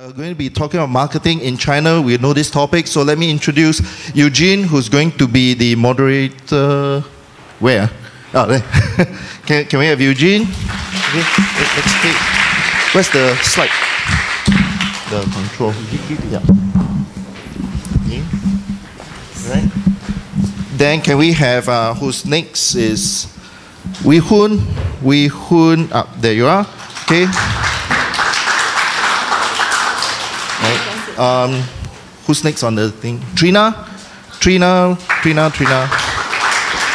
We're going to be talking about marketing in China. We know this topic, so let me introduce Eugene, who's going to be the moderator. Where? Oh, there. Can we have Eugene? Okay, let's take. Where's the slide? The control. Yeah. Okay. Right. Then can we have who's next is Wee Hoon. Wee Hoon. There you are. Okay. Right. Who's next on the thing? Trina.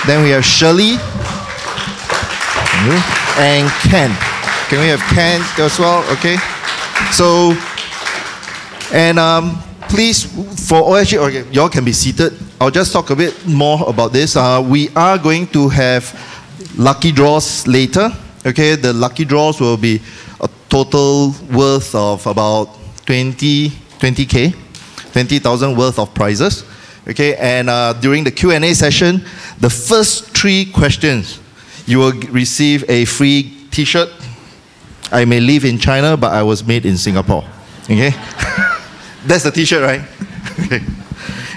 Then we have Shirley and Kent. Can we have Kent as well? Okay. So, and please, for OSG, okay, y'all can be seated. I'll just talk a bit more about this. We are going to have lucky draws later. Okay, the lucky draws will be a total worth of about 20K, 20,000 worth of prizes. Okay, and during the Q&A session, the first 3 questions, you will receive a free T-shirt. I may live in China, but I was made in Singapore. Okay, that's the T-shirt, right? Okay.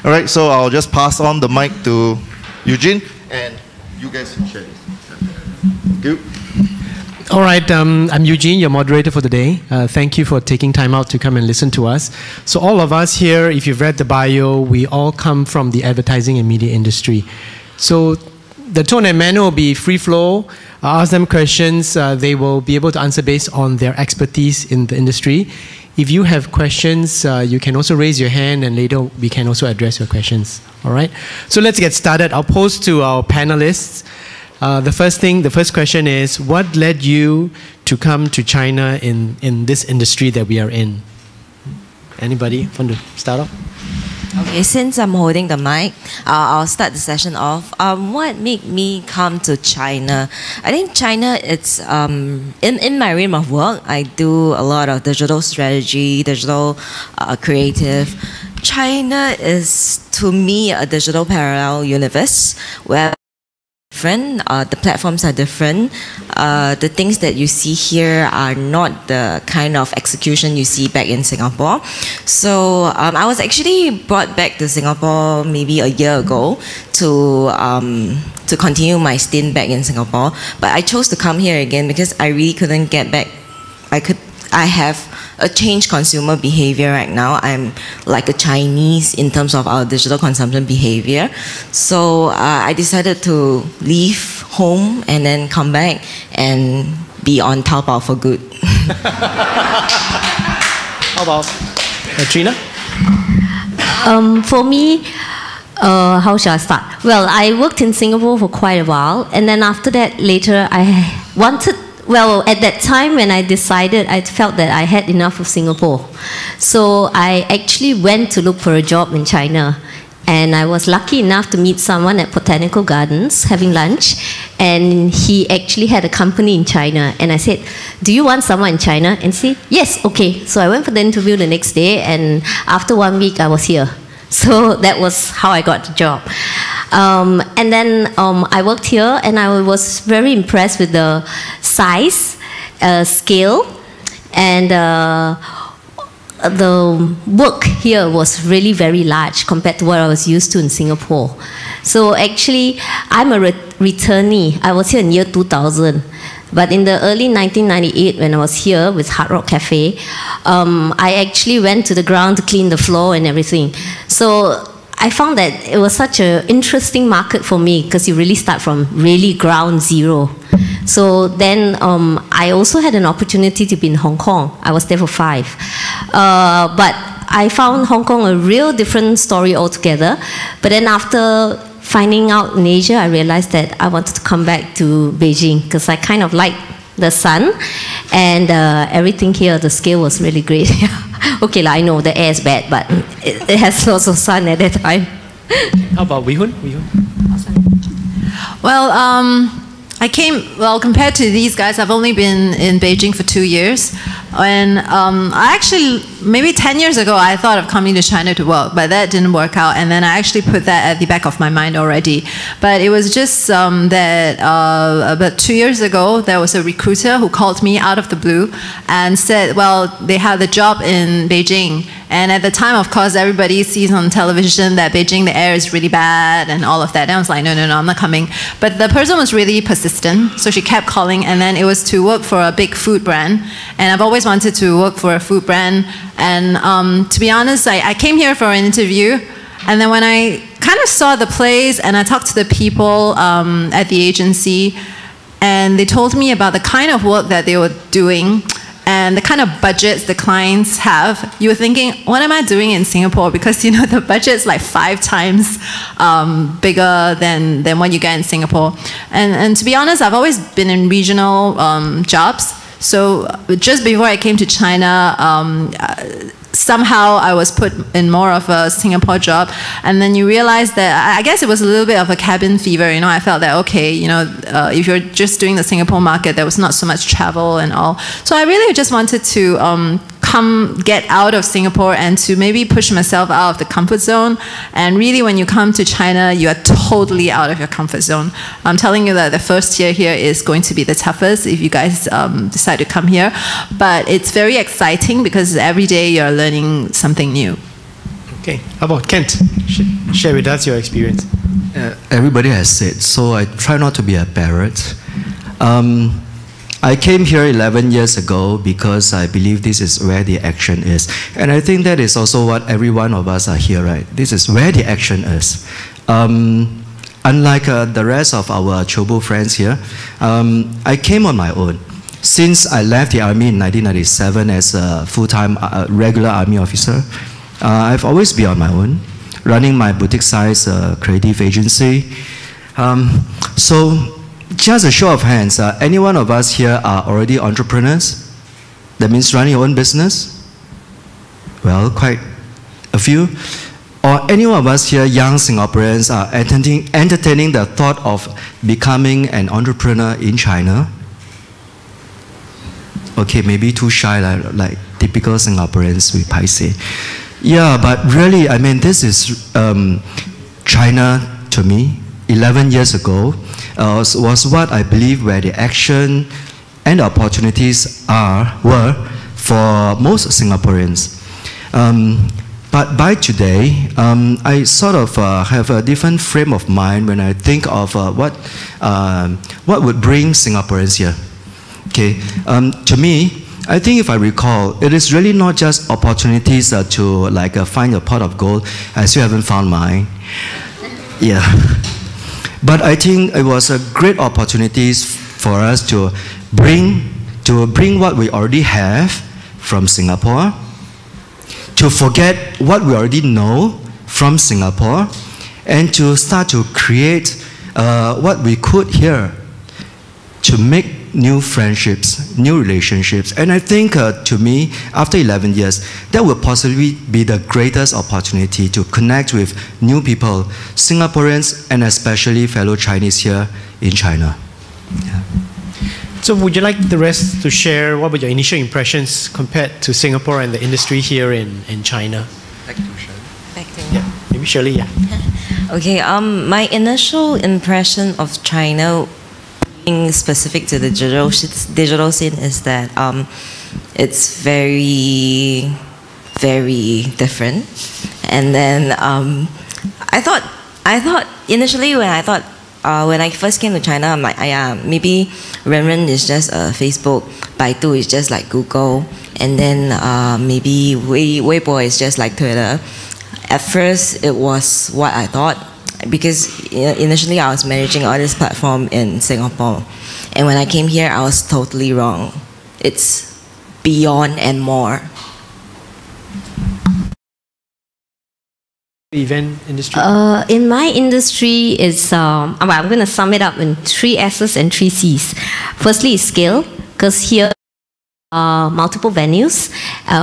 All right, so I'll just pass on the mic to Eugene, and you guys can share this. Thank you. All right, I'm Eugene, your moderator for the day. Thank you for taking time out to come and listen to us. So all of us here, if you've read the bio, we all come from the advertising and media industry. So the tone and manner will be free flow. I'll ask them questions. They will be able to answer based on their expertise in the industry. If you have questions, you can also raise your hand, and later we can also address your questions. All right? So let's get started. I'll pose to our panelists. The first question is, what led you to come to China in this industry that we are in? Anybody want to start off? Okay, since I'm holding the mic, I'll start the session off. What made me come to China? I think China, it's in my realm of work, I do a lot of digital strategy, digital creative. China is, to me, a digital parallel universe where the platforms are different. The things that you see here are not the kind of execution you see back in Singapore. So I was actually brought back to Singapore maybe a year ago to continue my stint back in Singapore. But I chose to come here again because I really couldn't get back. I have a changed consumer behavior right now. I'm like a Chinese in terms of our digital consumption behavior. So I decided to leave home and then come back and be on Taobao for good. How about Trina? For me, how shall I start? Well, I worked in Singapore for quite a while, and then after that, later I wanted. Well, at that time when I decided, I felt that I had enough of Singapore. So I actually went to look for a job in China. And I was lucky enough to meet someone at Botanical Gardens having lunch. And he actually had a company in China. And I said, do you want someone in China? And he said, yes, okay. So I went for the interview the next day. And after 1 week, I was here. So that was how I got the job. And then I worked here, and I was very impressed with the size, scale, and the work here was really very large compared to what I was used to in Singapore. So actually, I'm a returnee. I was here in year 2000. But in the early 1998, when I was here with Hard Rock Cafe, I actually went to the ground to clean the floor and everything. So I found that it was such an interesting market for me because you really start from really ground zero. So then I also had an opportunity to be in Hong Kong. I was there for 5. But I found Hong Kong a real different story altogether. But then after finding out in Asia, I realized that I wanted to come back to Beijing because I kind of liked the sun and everything here, the scale was really great. Okay, I know the air is bad, but it has lots of sun at that time. How about Wee Hoon? Well, I came, well, compared to these guys, I've only been in Beijing for 2 years. And I actually, maybe 10 years ago, I thought of coming to China to work, but that didn't work out. And then I actually put that at the back of my mind already. But it was just that about 2 years ago, there was a recruiter who called me out of the blue and said, well, they had a job in Beijing. And at the time, of course, everybody sees on television that Beijing, the air is really bad and all of that. And I was like, no, I'm not coming. But the person was really persistent, so she kept calling, and then it was to work for a big food brand. And I've always wanted to work for a food brand. And to be honest, I came here for an interview, and then when I kind of saw the place and I talked to the people at the agency, and they told me about the kind of work that they were doing, and the kind of budgets the clients have, you were thinking, what am I doing in Singapore? Because, you know, the budget's like 5 times bigger than what you get in Singapore. And to be honest, I've always been in regional jobs. So just before I came to China, somehow I was put in more of a Singapore job, and then you realize that, I guess it was a little bit of a cabin fever, you know. I felt that, okay, you know, if you're just doing the Singapore market, there was not so much travel and all. So I really just wanted to get out of Singapore and to maybe push myself out of the comfort zone. And really, when you come to China, you are totally out of your comfort zone. I'm telling you that the first year here is going to be the toughest if you guys decide to come here. But it's very exciting because every day you're learning something new. Okay, how about Kent? Share with us your experience. Everybody has said, so I try not to be a parrot. I came here 11 years ago because I believe this is where the action is. And I think that is also what every one of us are here, right? This is where the action is. Unlike the rest of our Chobo friends here, I came on my own. Since I left the army in 1997 as a full-time regular army officer, I've always been on my own, running my boutique-size creative agency. So, just a show of hands, any one of us here are already entrepreneurs? That means running your own business? Well, quite a few. Or any one of us here, young Singaporeans, are entertaining the thought of becoming an entrepreneur in China? Okay, maybe too shy, like typical Singaporeans with paise. Yeah, but really, I mean, this is China to me. 11 years ago was what I believe where the action and opportunities were for most Singaporeans. But by today, I sort of have a different frame of mind when I think of what would bring Singaporeans here. Okay, to me, I think if I recall, it is really not just opportunities to like find a pot of gold, as you haven't found mine. Yeah. But I think it was a great opportunity for us to bring what we already have from Singapore, to forget what we already know from Singapore, and to start to create what we could here, to make new friendships, new relationships. And I think to me, after 11 years, that will possibly be the greatest opportunity to connect with new people, Singaporeans, and especially fellow Chinese here in China. Yeah. So would you like the rest to share what were your initial impressions compared to Singapore and the industry here in China? Back to Shirley. Back to yeah, maybe Shirley, yeah. Okay, my initial impression of China, specific to the digital scene, is that it's very, very different. And then I thought initially when I first came to China, I'm like, maybe Renren is just Facebook, Baidu is just like Google, and then maybe Weibo is just like Twitter. At first, it was what I thought, because initially I was managing all this platform in Singapore, and when I came here I was totally wrong. It's beyond and more. Event industry? In my industry, it's I'm going to sum it up in 3 S's and 3 C's. Firstly is scale, because here multiple venues,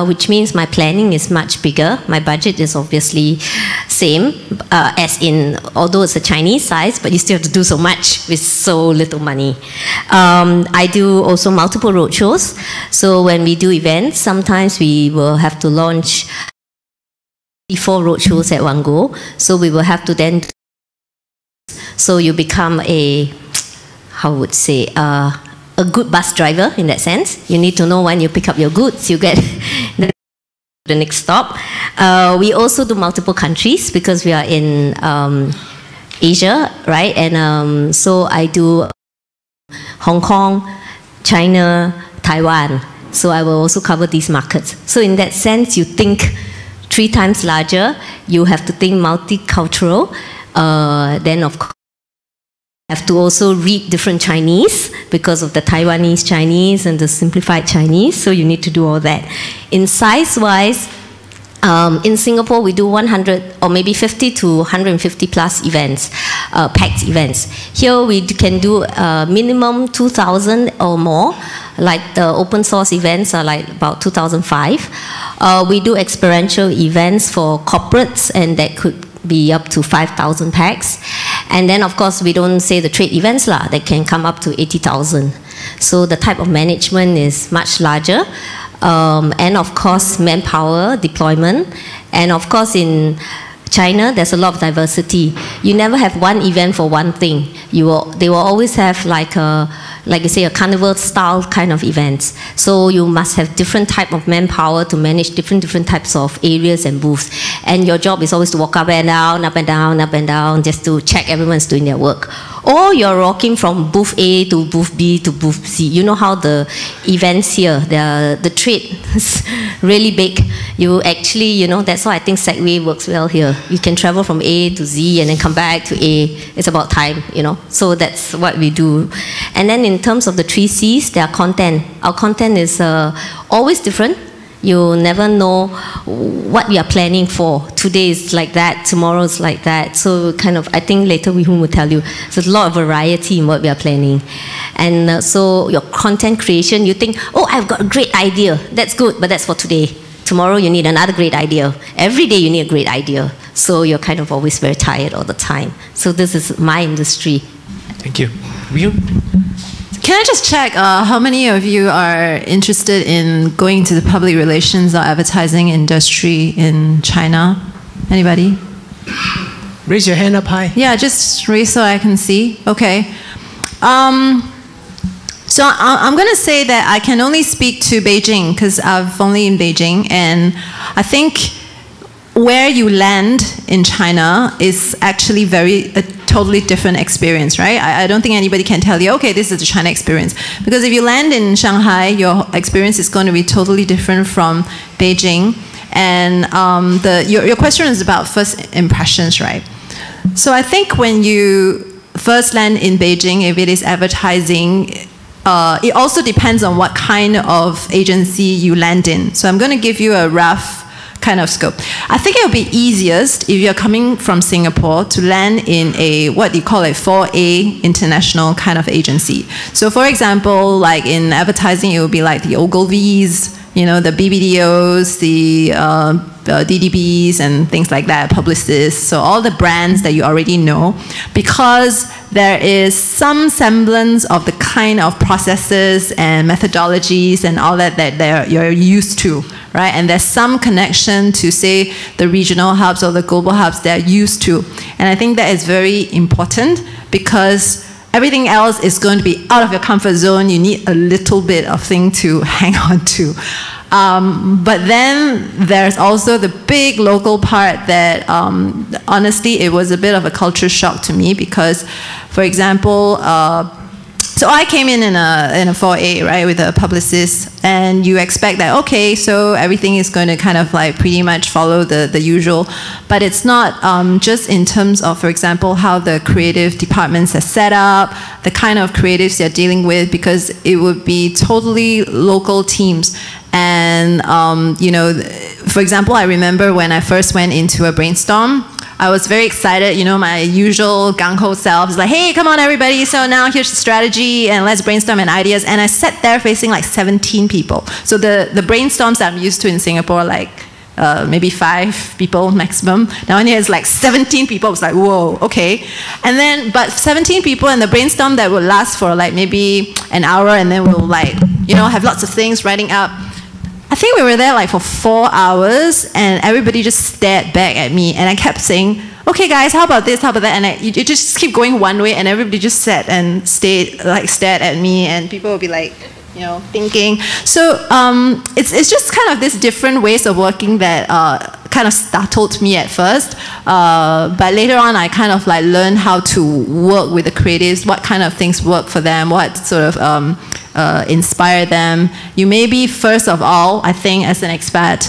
which means my planning is much bigger. My budget is obviously same, as in, although it's a Chinese size, but you still have to do so much with so little money. I do also multiple roadshows. So when we do events, sometimes we will have to launch 4 roadshows at one go. So we will have to then, so you become a, how would say, a good bus driver in that sense. You need to know when you pick up your goods, you get the next stop. We also do multiple countries because we are in Asia, right? And so I do Hong Kong, China, Taiwan. So I will also cover these markets. So in that sense, you think 3 times larger, you have to think multicultural. Then of course, have to also read different Chinese because of the Taiwanese Chinese and the simplified Chinese, so you need to do all that. In size-wise, in Singapore we do 100 or maybe 50 to 150 plus events, packed events. Here we can do minimum 2,000 or more, like the open source events are like about 2,005. We do experiential events for corporates, and that could be up to 5,000 packs. And then of course we don't say the trade events lah, that can come up to 80,000. So the type of management is much larger. And of course manpower deployment. And of course in China there's a lot of diversity. You never have one event for one thing. They will always have like you say, a carnival style kind of events. So you must have different type of manpower to manage different types of areas and booths. And your job is always to walk up and down, up and down, up and down, just to check everyone's doing their work. Or you're walking from booth A to booth B to booth C. You know how the events here, the trade is really big. You actually, you know, that's why I think Segway works well here. You can travel from A to Z and then come back to A. It's about time, you know. So that's what we do. And then in terms of the 3 C's, their content. Our content is always different. You never know what we are planning for. Today is like that, tomorrow is like that. So kind of, I think later Wee Hoon will tell you, there's a lot of variety in what we are planning. And so your content creation, you think, oh, I've got a great idea. That's good, but that's for today. Tomorrow you need another great idea. Every day you need a great idea. So you're kind of always very tired all the time. So this is my industry. Thank you. Wee Hoon? Can I just check how many of you are interested in going to the public relations or advertising industry in China? Anybody? Raise your hand up high. Yeah, just raise so I can see. Okay. So I'm going to say that I can only speak to Beijing because I've only in Beijing, and I think where you land in China is actually a totally different experience, right? I don't think anybody can tell you, okay, this is the China experience. Because if you land in Shanghai, your experience is going to be totally different from Beijing. And your question is about first impressions, right? So I think when you first land in Beijing, if it is advertising, it also depends on what kind of agency you land in. So I'm going to give you a rough kind of scope. I think it would be easiest if you're coming from Singapore to land in a, what you call a 4A international kind of agency. So for example, like in advertising, it would be like the Ogilvy's, you know, the BBDOs, the DDBs and things like that, publicists, so all the brands that you already know, because there is some semblance of the kind of processes and methodologies and all that you're used to, right? And there's some connection to, say, the regional hubs or the global hubs they're used to. And I think that is very important because everything else is going to be out of your comfort zone. You need a little bit of thing to hang on to. But then there's also the big local part that, honestly, it was a bit of a culture shock to me because, for example, so I came in a 4A, right, with a publicist, and you expect that, okay, so everything is going to kind of like pretty much follow the usual, but it's not just in terms of, for example, how the creative departments are set up, the kind of creatives they're dealing with, because it would be totally local teams. And, you know, for example, I remember when I first went into a brainstorm, I was very excited, you know, my usual gung-ho self is like, hey, come on everybody, so now here's the strategy and let's brainstorm and ideas. And I sat there facing like 17 people. So the brainstorms that I'm used to in Singapore, like maybe 5 people maximum. Now in here it's like 17 people. It's like, whoa, okay. And then, but 17 people in the brainstorm that would last for like maybe an hour, and then we'll like, you know, have lots of things writing up. I think we were there like for 4 hours, and everybody just stared back at me, and I kept saying, okay guys, how about this, how about that, and it just keep going one way, and everybody just sat and stared at me, and people would be like, you know, thinking. So it's just kind of this different ways of working that kind of startled me at first. But later on, I kind of like learned how to work with the creatives, what kind of things work for them, what sort of inspire them. You maybe, first of all, I think as an expat,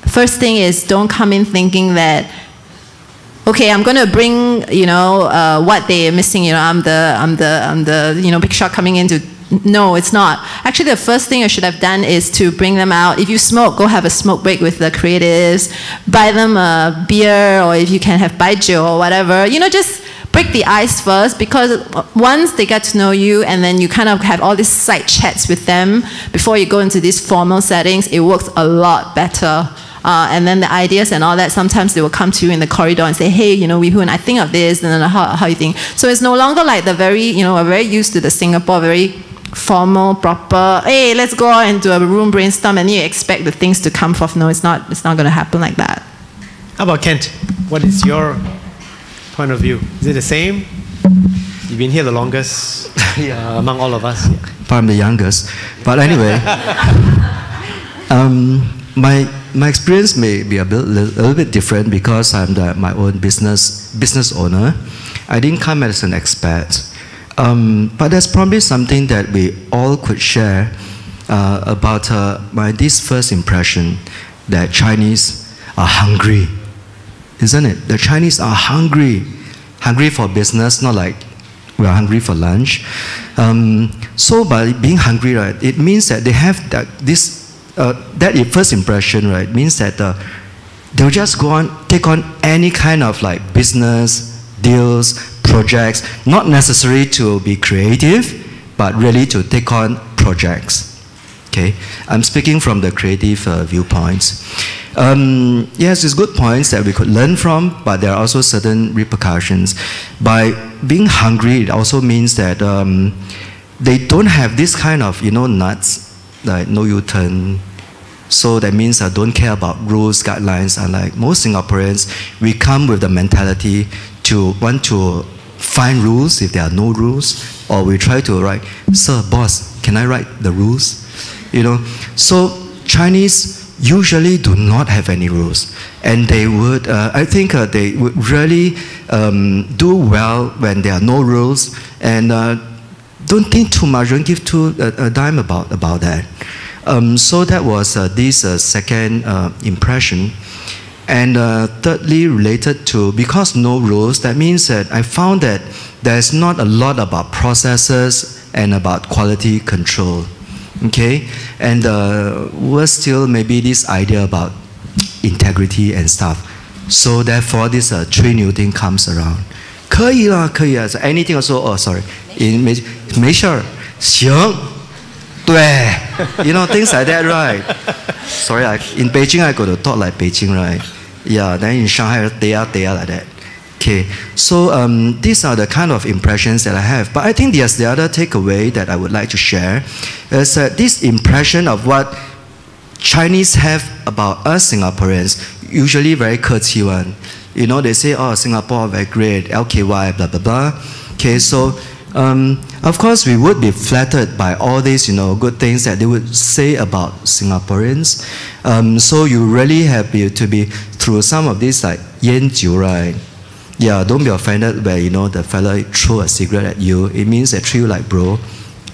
first thing is don't come in thinking that, okay, I'm going to bring, you know, what they're missing. You know, I'm the you know, big shot coming in to. No, it's not. Actually, the first thing I should have done is to bring them out. If you smoke, go have a smoke break with the creatives. Buy them a beer, or if you can have baijiu or whatever. You know, just break the ice first, because once they get to know you, and then you kind of have all these side chats with them before you go into these formal settings, it works a lot better. And then the ideas and all that, sometimes they will come to you in the corridor and say, hey, you know, Wee Hoon, I think of this, and then how you think. So it's no longer like the very, you know, we're very used to the Singapore, very formal, proper, hey, let's go out into a room brainstorm, and you expect the things to come forth. No, it's not going to happen like that. How about Kent? What is your point of view? Is it the same? You've been here the longest among all of us. Yeah. I'm the youngest. But anyway, my experience may be a little bit different, because I'm my own business owner. I didn't come as an expat. But there's probably something that we all could share about this first impression that Chinese are hungry, isn't it? The Chinese are hungry for business, not like we're hungry for lunch. So by being hungry, right, it means that they have that first impression, right, means that they'll just go on, take on any kind of like business, deals, projects, not necessary to be creative, but really to take on projects. Okay, I'm speaking from the creative viewpoints. Yes, it's good points that we could learn from, but there are also certain repercussions. By being hungry, it also means that they don't have this kind of, you know, nuts, like no U-turn. So that means I don't care about rules, guidelines. Unlike most Singaporeans, we come with the mentality to want to find rules if there are no rules, or we try to write, sir, boss, can I write the rules? You know, so Chinese usually do not have any rules, and they would, I think they would really do well when there are no rules, and don't think too much, don't give a dime about that. So that was this second impression. And thirdly, related to, because no rules, that means that I found that there's not a lot about processes and about quality control. Okay? And was still maybe this idea about integrity and stuff. So therefore, this 3 new thing comes around. 可以啦，可以啊. So anything also, oh sorry, in 没事儿，行，对, you know, things like that, right? Sorry, in Beijing I got to talk like Beijing, right? Yeah, then in Shanghai, they are like that. Okay, so these are the kind of impressions that I have. But I think there's the other takeaway that I would like to share is that this impression of what Chinese have about us Singaporeans, usually very 客气 one. You know, they say, oh, Singapore, very great, LKY, blah, blah, blah. Okay, so of course, we would be flattered by all these, you know, good things that they would say about Singaporeans. So you really have to be through some of these, like 烟酒, right? Yeah, don't be offended where, you know, the fella throw a cigarette at you. It means they treat you like bro,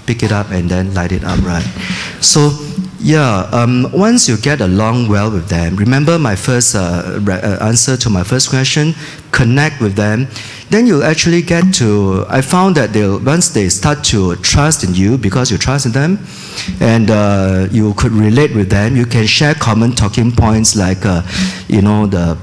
pick it up and then light it up, right? So, yeah, once you get along well with them, remember my first answer to my first question, connect with them, then you'll actually get to, I found that once they start to trust in you because you trust in them, and you could relate with them, you can share common talking points like, you know, the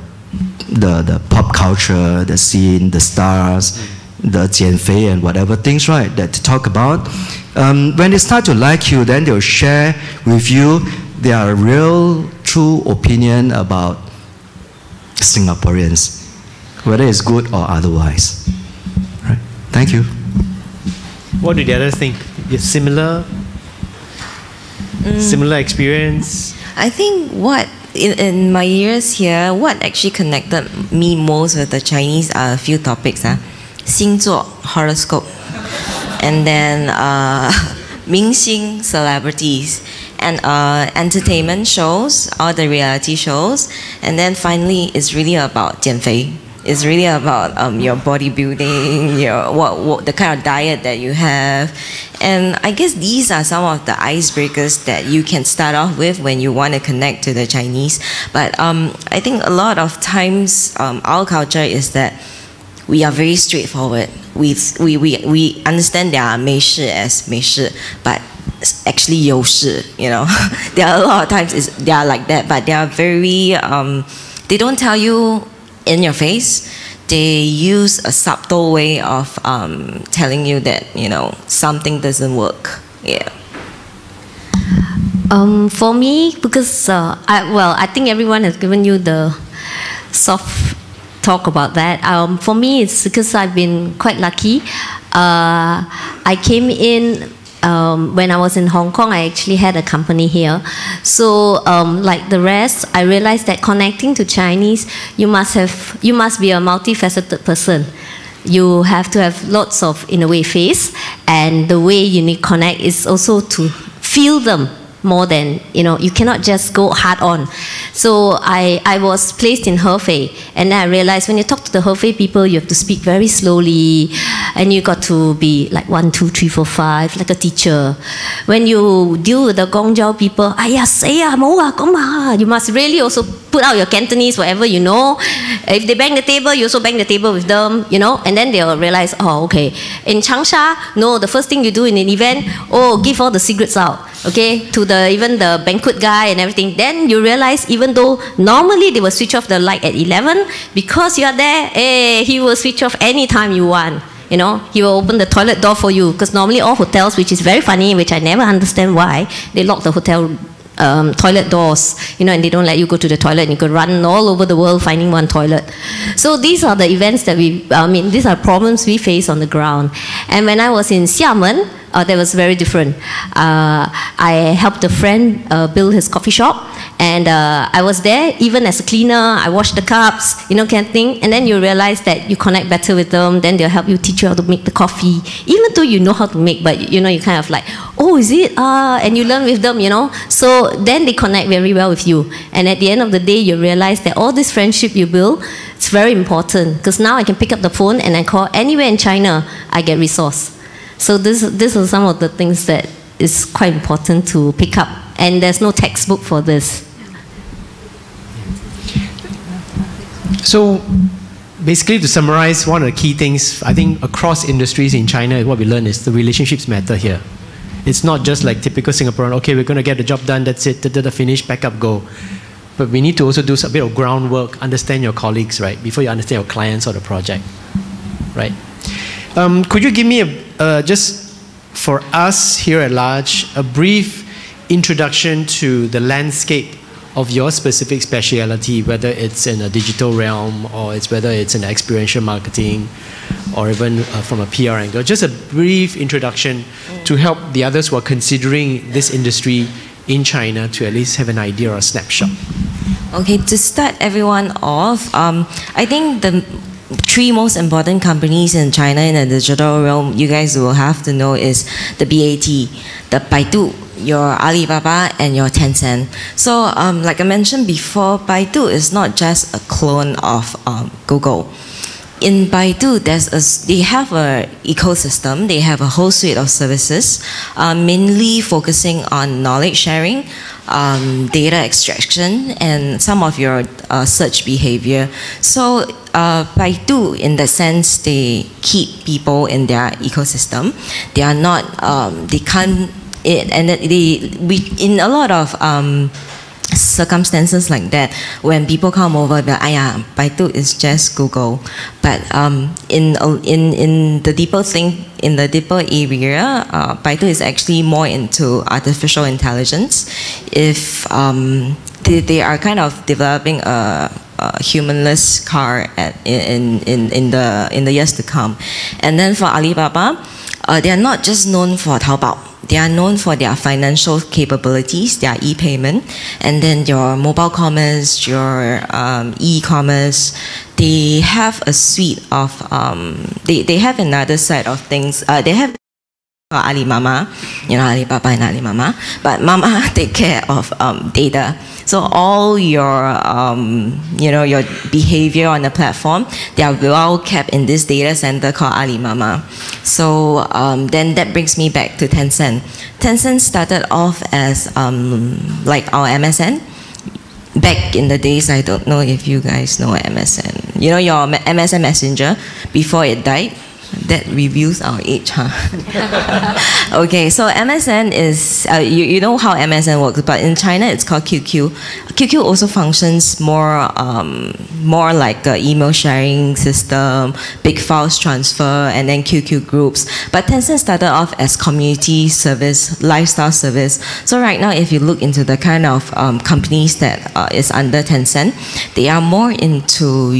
the pop culture, the scene, the stars, the jianfei and whatever things, right, that to talk about. When they start to like you, then they'll share with you their real, true opinion about Singaporeans, whether it's good or otherwise. Right? Thank you. What do the others think? Is similar experience? I think what in my years here, what actually connected me most with the Chinese are a few topics. 星座, horoscope, and then 明星, celebrities, and entertainment shows, all the reality shows, and then finally it's really about 减肥. It's really about your bodybuilding, what the kind of diet that you have. And I guess these are some of the icebreakers that you can start off with when you want to connect to the Chinese. But I think a lot of times our culture is that we are very straightforward. We understand there are 美式 as 美式, but actually 优势, you know. There are a lot of times they are like that, but they are very, they don't tell you in your face. They use a subtle way of telling you that, you know, something doesn't work. Yeah. For me, because I think everyone has given you the soft talk about that. For me, it's because I've been quite lucky. I came in when I was in Hong Kong. I actually had a company here. So like the rest, I realized that connecting to Chinese, you must be a multifaceted person. You have to have lots of, in a way, face, and the way you need to connect is also to feel them more than, you know, you cannot just go hard on. So I was placed in Hefei, and then I realized when you talk to the Hefei people, you have to speak very slowly, and you got to be like 1, 2, 3, 4, 5, like a teacher. When you deal with the Gongjiao people, you must really also put out your Cantonese, whatever you know. If they bang the table, you also bang the table with them, you know, and then they'll realize, oh, okay. In Changsha, no, the first thing you do in an event, give all the secrets out, okay, to even the banquet guy and everything. Then you realize, even though normally they will switch off the light at 11, because you are there, he will switch off anytime you want. You know, he will open the toilet door for you, because normally all hotels, which is very funny, which I never understand why, they lock the hotel toilet doors, you know, and they don't let you go to the toilet, and you could run all over the world finding one toilet. So these are the events that these are problems we face on the ground. And when I was in Xiamen, that was very different. I helped a friend build his coffee shop, and I was there even as a cleaner. I washed the cups, you know, kind of thing. And then you realize that you connect better with them. Then they'll help you, teach you how to make the coffee, even though you know how to make, but you know, you kind of like, oh, is it? And you learn with them, you know. So then they connect very well with you. And at the end of the day, you realize that all this friendship you build, it's very important, because now I can pick up the phone and I call anywhere in China, I get resource. So this are some of the things that is quite important to pick up, and there's no textbook for this. So basically, to summarize, one of the key things I think across industries in China, what we learn is the relationships matter here. It's not just like typical Singaporean, okay, we're going to get the job done, that's it, finish, pack up, go. But we need to also do a bit of groundwork, understand your colleagues, right, before you understand your clients or the project, right? Could you give me just for us here at large, a brief introduction to the landscape of your specific speciality, whether it's in a digital realm or whether it's in experiential marketing or even from a PR angle? Just a brief introduction to help the others who are considering this industry in China to at least have an idea or a snapshot. Okay, to start everyone off, I think the 3 most important companies in China in the digital realm you guys will have to know is the BAT, the Baidu, your Alibaba, and your Tencent. So like I mentioned before, Baidu is not just a clone of Google. In Baidu, they have an ecosystem, they have a whole suite of services, mainly focusing on knowledge sharing, data extraction, and some of your search behavior. So Baidu, in the sense, they keep people in their ecosystem. They are not, they can't, in a lot of circumstances like that, when people come over, they're like, Baidu is just Google. But in the deeper thing, in the deeper area, Baidu is actually more into artificial intelligence. If they are kind of developing a humanless car in the years to come. And then for Alibaba, they are not just known for Taobao. They are known for their financial capabilities, their e-payment, and then your mobile commerce, your e-commerce. They have a suite of, they have another set of things. They have Alimama, Alibaba and Alimama, but Mama take care of data. So all your, your behavior on the platform, they are well kept in this data center called Alimama. So then that brings me back to Tencent. Tencent started off as like our MSN. Back in the days, I don't know if you guys know MSN. Your MSN Messenger, before it died. That reveals our age, huh? Okay, so MSN is, you know how MSN works, but in China it's called QQ. QQ also functions more like an email sharing system, big files transfer, and then QQ groups. But Tencent started off as community service, lifestyle service. So right now, if you look into the kind of companies that is under Tencent, they are more into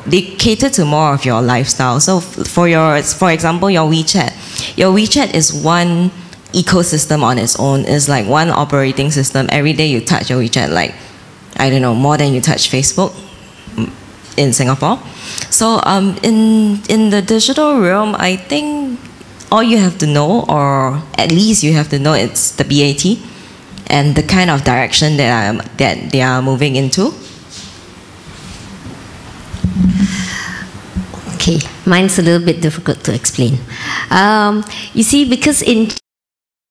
they cater to more of your lifestyle. So for example, your WeChat. Your WeChat is one ecosystem on its own. It's like one operating system. Every day you touch your WeChat, like, I don't know, more than you touch Facebook in Singapore. So in the digital realm, I think all you have to know, or at least you have to know, it's the BAT and the kind of direction that they are moving into. Okay, mine's a little bit difficult to explain. You see, because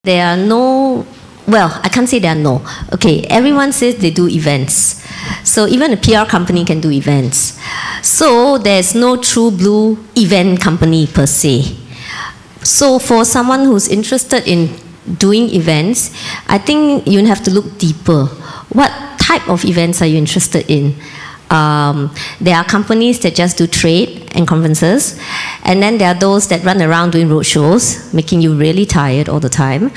there are no, well, I can't say there are no. Okay, everyone says they do events. So even a PR company can do events. So there's no true blue event company per se. So for someone who's interested in doing events, I think you have to look deeper. What type of events are you interested in? There are companies that just do trade and conferences, and then there are those that run around doing roadshows, making you really tired all the time,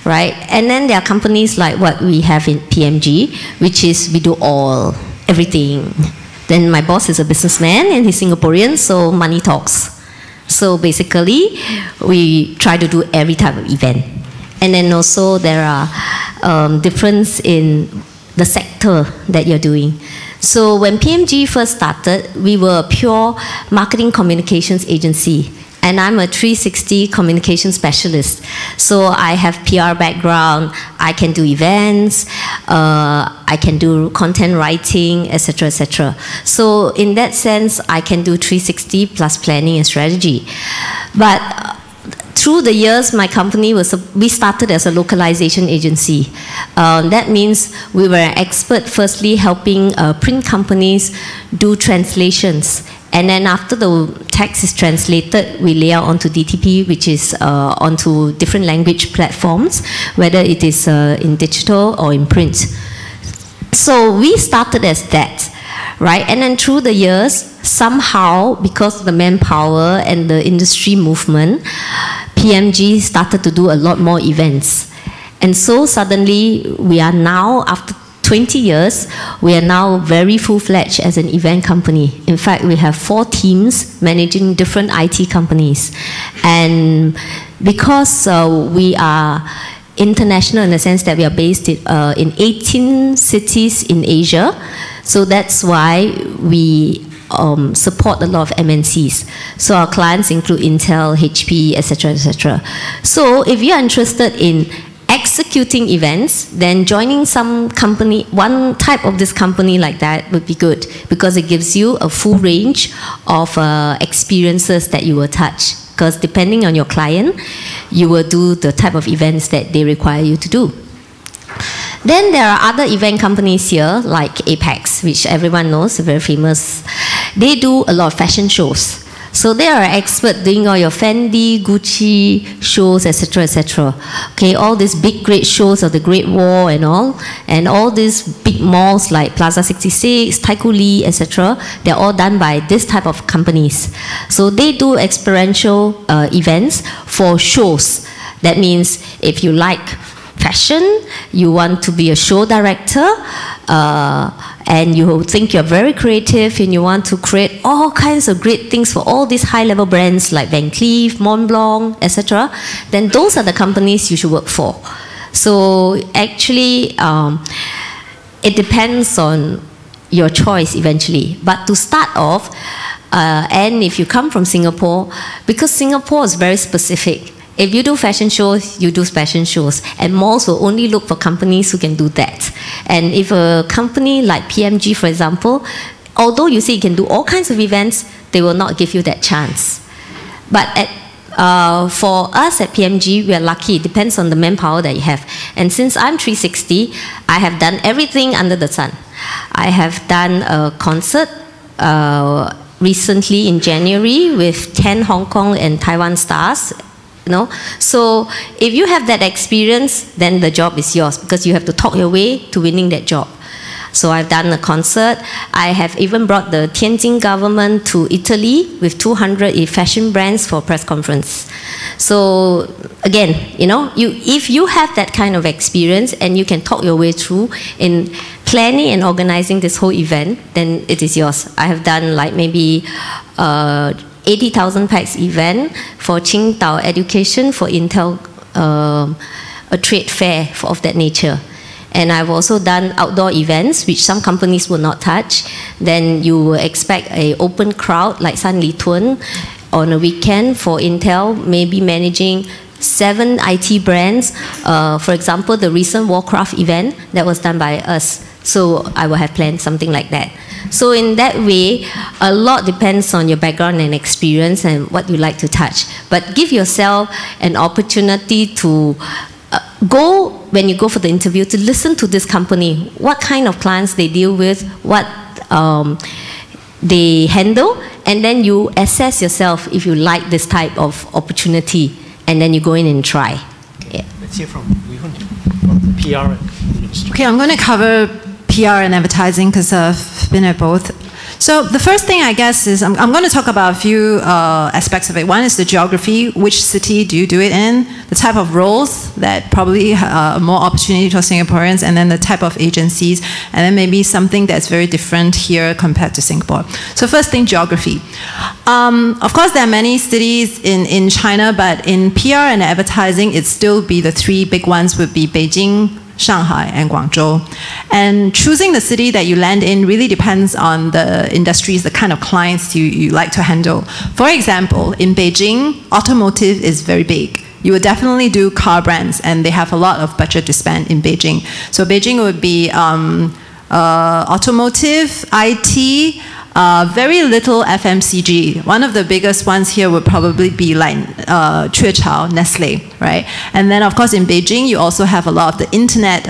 right? And then there are companies like what we have in PMG, which is we do everything. Then my boss is a businessman and he's Singaporean, so money talks. So basically, we try to do every type of event. And then also there are difference in the sector that you're doing. So when PMG first started, we were a pure marketing communications agency. And I'm a 360 communication specialist. So I have PR background, I can do events, I can do content writing, etc., etc. So in that sense, I can do 360 plus planning and strategy. But through the years, my company we started as a localization agency. That means we were an expert, firstly helping print companies do translations. And then after the text is translated, we lay out onto DTP, which is onto different language platforms, whether it is in digital or in print. So we started as that, right? And then through the years, somehow, because of the manpower and the industry movement, PMG started to do a lot more events. And so suddenly, we are now, after 20 years, we are now very full-fledged as an event company. In fact, we have 4 teams managing different IT companies. And because we are international in the sense that we are based in 18 cities in Asia, so that's why we support a lot of MNCs. So our clients include Intel, HP, etc., etc. So if you are interested in executing events, then joining some company, one type of this company like that would be good, because it gives you a full range of experiences that you will touch. Because depending on your client, you will do the type of events that they require you to do. Then there are other event companies here, like Apex, which everyone knows, very famous. They do a lot of fashion shows. So So they are expert doing all your Fendi, Gucci shows, etc., etc. Okay, all these big great shows of the Great Wall and all these big malls like Plaza 66, Taikoo Li, etc. They're all done by this type of companies. So they do experiential events for shows. That means if you like fashion, you want to be a show director, and you think you're very creative and you want to create all kinds of great things for all these high-level brands like Van Cleef, Mont Blanc, etc., then those are the companies you should work for. So actually, it depends on your choice eventually. But to start off, and if you come from Singapore, because Singapore is very specific. If you do fashion shows, you do fashion shows. And malls will only look for companies who can do that. And if a company like PMG, for example, although you say you can do all kinds of events, they will not give you that chance. But for us at PMG, we are lucky. It depends on the manpower that you have. And since I'm 360, I have done everything under the sun. I have done a concert recently in January with 10 Hong Kong and Taiwan stars. So if you have that experience, then the job is yours because you have to talk your way to winning that job. So I've done a concert. I have even brought the Tianjin government to Italy with 200 fashion brands for a press conference. So again, if you have that kind of experience and you can talk your way through in planning and organizing this whole event, then it is yours. I have done like maybe 80,000 pax event for Qingdao Education for Intel, a trade fair of that nature. And I've also done outdoor events, which some companies will not touch. Then you will expect an open crowd like San Li Tun on a weekend for Intel, maybe managing 7 IT brands. For example, the recent Warcraft event that was done by us. So I will have planned something like that. So in that way, a lot depends on your background and experience and what you like to touch. But give yourself an opportunity to go, when you go for the interview, to listen to this company, what kind of clients they deal with, what they handle, and then you assess yourself if you like this type of opportunity, and then you go in and try. Yeah. Let's hear from Wee Hoon, from the PR industry. Okay, I'm going to cover PR and advertising because I've been at both. So the first thing I guess is I'm going to talk about a few aspects of it. One is the geography. Which city do you do it in? The type of roles that probably more opportunity for Singaporeans, and then the type of agencies, and then maybe something that's very different here compared to Singapore. So first thing, geography. Of course, there are many cities in China, but in PR and advertising, it'd still be the 3 big ones would be Beijing, Shanghai, and Guangzhou. And choosing the city that you land in really depends on the industries, the kind of clients you like to handle. For example, in Beijing, automotive is very big. You would definitely do car brands, and they have a lot of budget to spend in Beijing. So Beijing would be automotive, IT, very little FMCG. One of the biggest ones here would probably be like Chuechao, Nestle, right? And then of course in Beijing you also have a lot of the internet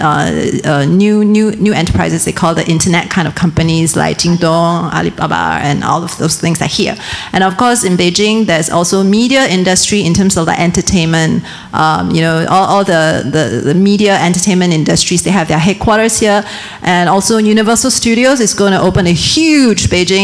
new enterprises. They call the internet kind of companies like Jingdong, Alibaba, and all of those things are here. And of course in Beijing there's also media industry in terms of the entertainment. All the media entertainment industries, they have their headquarters here. And also Universal Studios is going to open a huge Beijing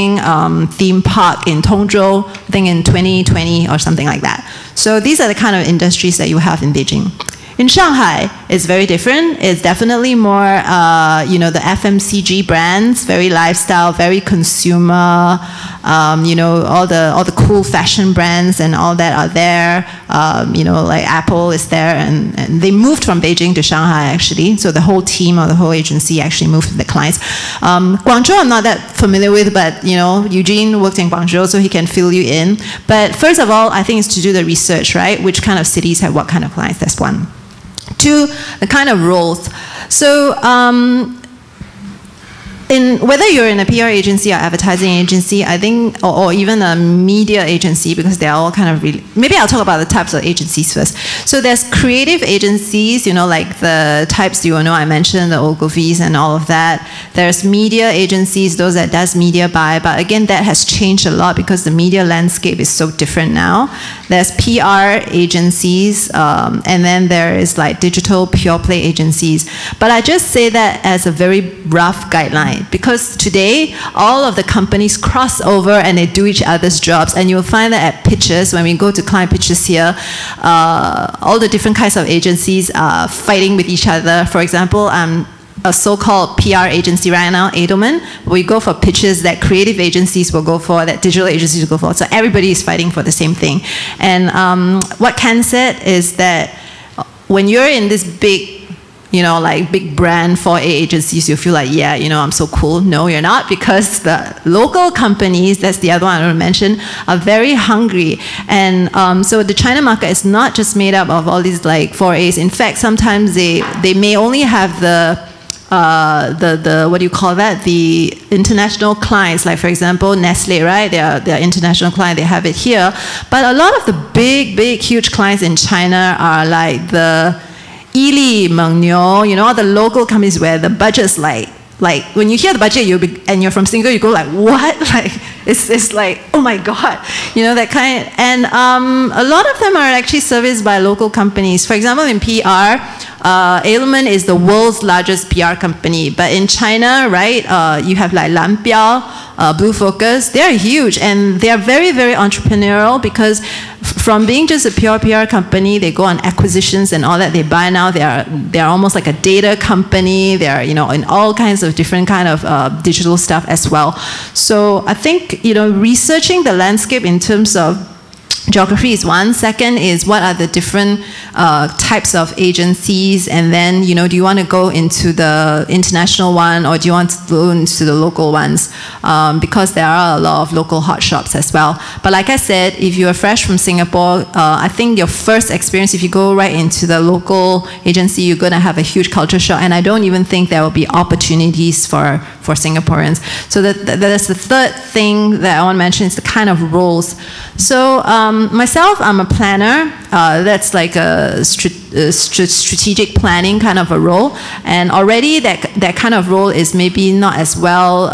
theme park in Tongzhou, I think in 2020 or something like that. So these are the kind of industries that you have in Beijing. In Shanghai, it's very different. It's definitely more, the FMCG brands, very lifestyle, very consumer. All the cool fashion brands and all that are there. Like Apple is there, and they moved from Beijing to Shanghai actually. So the whole team or the whole agency actually moved with the clients. Guangzhou, I'm not that familiar with, but Eugene worked in Guangzhou, so he can fill you in. But first of all, I think it's to do the research, right? Which kind of cities have what kind of clients? That's one. 2, the kind of roles. So whether you're in a PR agency or advertising agency, I think, or even a media agency, because they're all kind of really, maybe I'll talk about the types of agencies first. So there's creative agencies, you know, like the types you know I mentioned, the Ogilvy's and all of that. There's media agencies, those that does media buy, but again, that has changed a lot because the media landscape is so different now. There's PR agencies, and then there is like digital pure play agencies. But I just say that as a very rough guideline, because today all of the companies cross over and they do each other's jobs, and you'll find that at pitches, when we go to client pitches here, all the different kinds of agencies are fighting with each other. For example, a so-called PR agency right now, Edelman, we go for pitches that creative agencies will go for, that digital agencies will go for. So everybody is fighting for the same thing. And what Ken said is that when you're in this big, you know, like big brand 4A agencies, you feel like, yeah, you know, I'm so cool. No, you're not, because the local companies, that's the other one I want to mention, are very hungry. And so the China market is not just made up of all these like 4As. In fact, sometimes they may only have the what do you call that? The international clients, like for example, Nestle, right? They're international client, they have it here. But a lot of the big, huge clients in China are like the Yili, Mengniu, you know, all the local companies where the budget's like when you hear the budget, and you're from Singapore, you go like, what? Like, it's like, oh my God, you know, that kind. And a lot of them are actually serviced by local companies. For example, in PR, Edelman is the world's largest PR company. But in China, right, you have like Lanbiao, Blue Focus. They're huge, and they're very, very entrepreneurial, because from being just a pure PR company, they go on acquisitions and all that. They buy now. They're almost like a data company. They're, you know, in all kinds of different kind of digital stuff as well. So I think, you know, researching the landscape in terms of geography is one. Second is, what are the different types of agencies, and then, you know, do you want to go into the international one, or do you want to go into the local ones? Because there are a lot of local hot shops as well. But like I said, if you are fresh from Singapore, I think your first experience, if you go right into the local agency, you're going to have a huge culture shock, and I don't even think there will be opportunities for Singaporeans. So that's the third thing that I want to mention, is the kind of roles. So myself, I'm a planner. That's like a strategic planning kind of a role. And already that kind of role is maybe not as well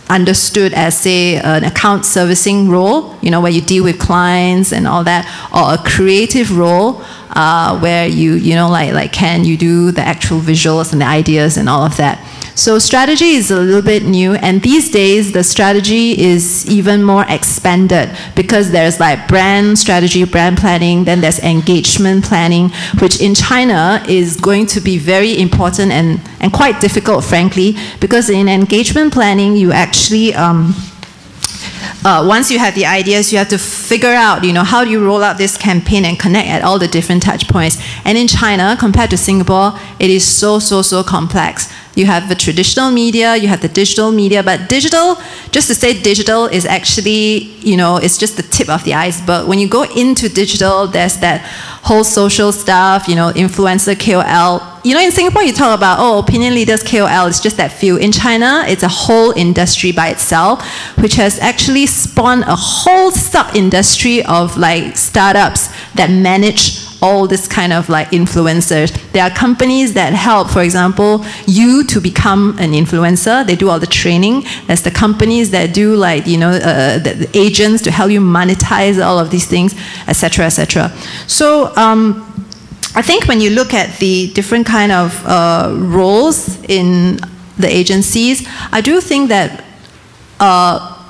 understood as, say, an account servicing role, you know, where you deal with clients and all that, or a creative role where you know, like Ken, you do the actual visuals and the ideas and all of that. So strategy is a little bit new, and these days the strategy is even more expanded, because there's like brand strategy, brand planning, then there's engagement planning, which in China is going to be very important and quite difficult, frankly, because in engagement planning you actually once you have the ideas, you have to figure out, you know, how do you roll out this campaign and connect at all the different touch points. And in China, compared to Singapore, it is so complex. You have the traditional media, you have the digital media, but digital, just to say digital, is actually, you know, it's just the tip of the iceberg. When you go into digital, there's that whole social stuff, you know, influencer, KOL. You know, in Singapore, you talk about, oh, opinion leaders, KOL, it's just that few. In China, it's a whole industry by itself, which has actually spawned a whole sub-industry of like startups that manage all this kind of like influencers. There are companies that help, for example, you to become an influencer. They do all the training. There's the companies that do like, you know, the agents to help you monetize all of these things, etc., etc. So I think when you look at the different kind of roles in the agencies, I do think that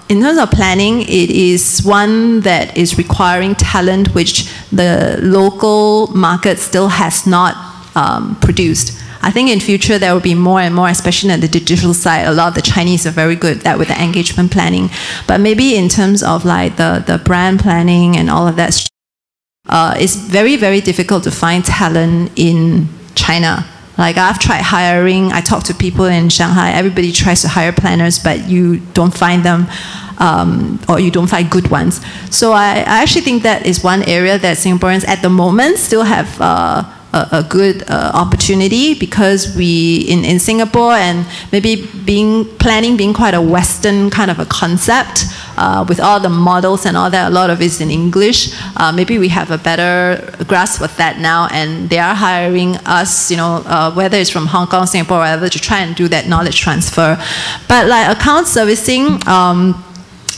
in terms of planning, it is one that is requiring talent which the local market still has not produced. I think in future there will be more and more, especially on the digital side. A lot of the Chinese are very good at that with the engagement planning. But maybe in terms of like the brand planning and all of that, it's very, very difficult to find talent in China. Like I've tried hiring, I talk to people in Shanghai, everybody tries to hire planners, but you don't find them, or you don't find good ones. So I actually think that is one area that Singaporeans at the moment still have a good opportunity, because we in Singapore, and maybe planning being quite a Western kind of a concept, with all the models and all that, a lot of it's in English. Maybe we have a better grasp of that now, and they are hiring us, whether it's from Hong Kong, Singapore, or whatever, to try and do that knowledge transfer. But like account servicing,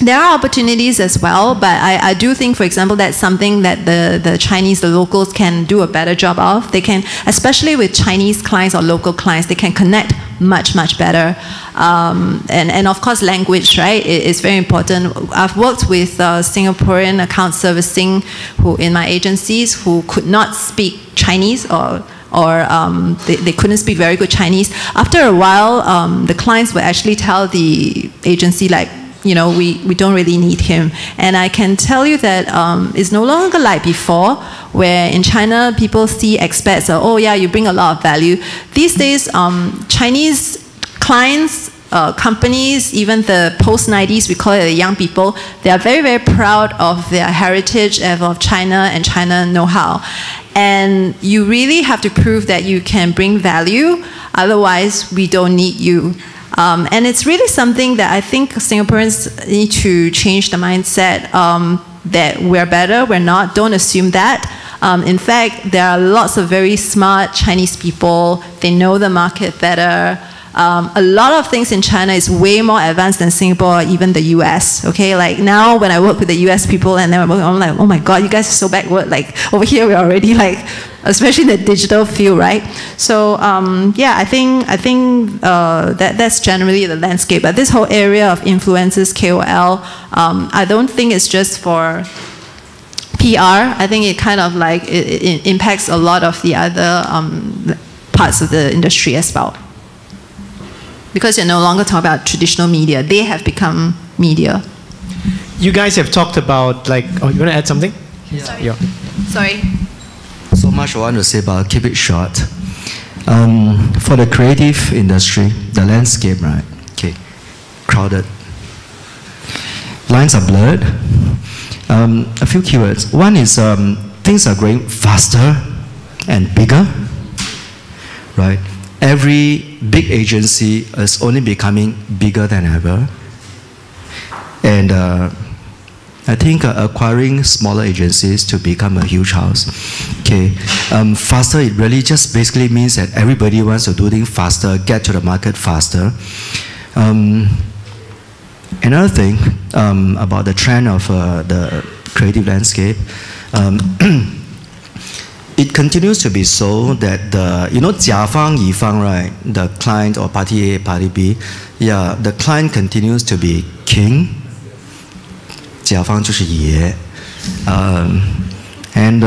there are opportunities as well, but I do think, for example, that's something that the Chinese, the locals, can do a better job of. They can, especially with Chinese clients or local clients, they can connect much, much better. And of course, language, right, is very important. I've worked with Singaporean account servicing who, in my agencies, who could not speak Chinese, or they couldn't speak very good Chinese. After a while, the clients would actually tell the agency, like, we don't really need him. And I can tell you that it's no longer like before, where in China, people see expats, oh yeah, you bring a lot of value. These days, Chinese clients, companies, even the post-90s, we call it the young people, they are very, very proud of their heritage, of China and China know-how. And you really have to prove that you can bring value, otherwise we don't need you. And it's really something that I think Singaporeans need to change the mindset, that we're better, we're not, don't assume that. In fact, there are lots of very smart Chinese people, they know the market better. A lot of things in China is way more advanced than Singapore or even the US, okay? Like now when I work with the US people, and then I'm like, oh my God, you guys are so backward. Like over here, we're already like, especially in the digital field, right? So yeah, I think that's generally the landscape. But this whole area of influencers, KOL, I don't think it's just for PR. I think it kind of like, it impacts a lot of the other parts of the industry as well. Because you're no longer talking about traditional media. They have become media. You guys have talked about, like, oh, you want to add something? Yeah. Sorry. Yeah. Sorry. So much I want to say, but I'll keep it short. For the creative industry, the landscape, right? Okay, crowded. Lines are blurred. A few keywords. One is things are growing faster and bigger, right? Every big agency is only becoming bigger than ever. And I think acquiring smaller agencies to become a huge house. Okay, faster, it really just basically means that everybody wants to do things faster, get to the market faster. Another thing about the trend of the creative landscape, it continues to be so that the, Jia Fang, Yi Fang, right? The client or party A, party B, yeah, the client continues to be king. Jia Fang 就是爷. And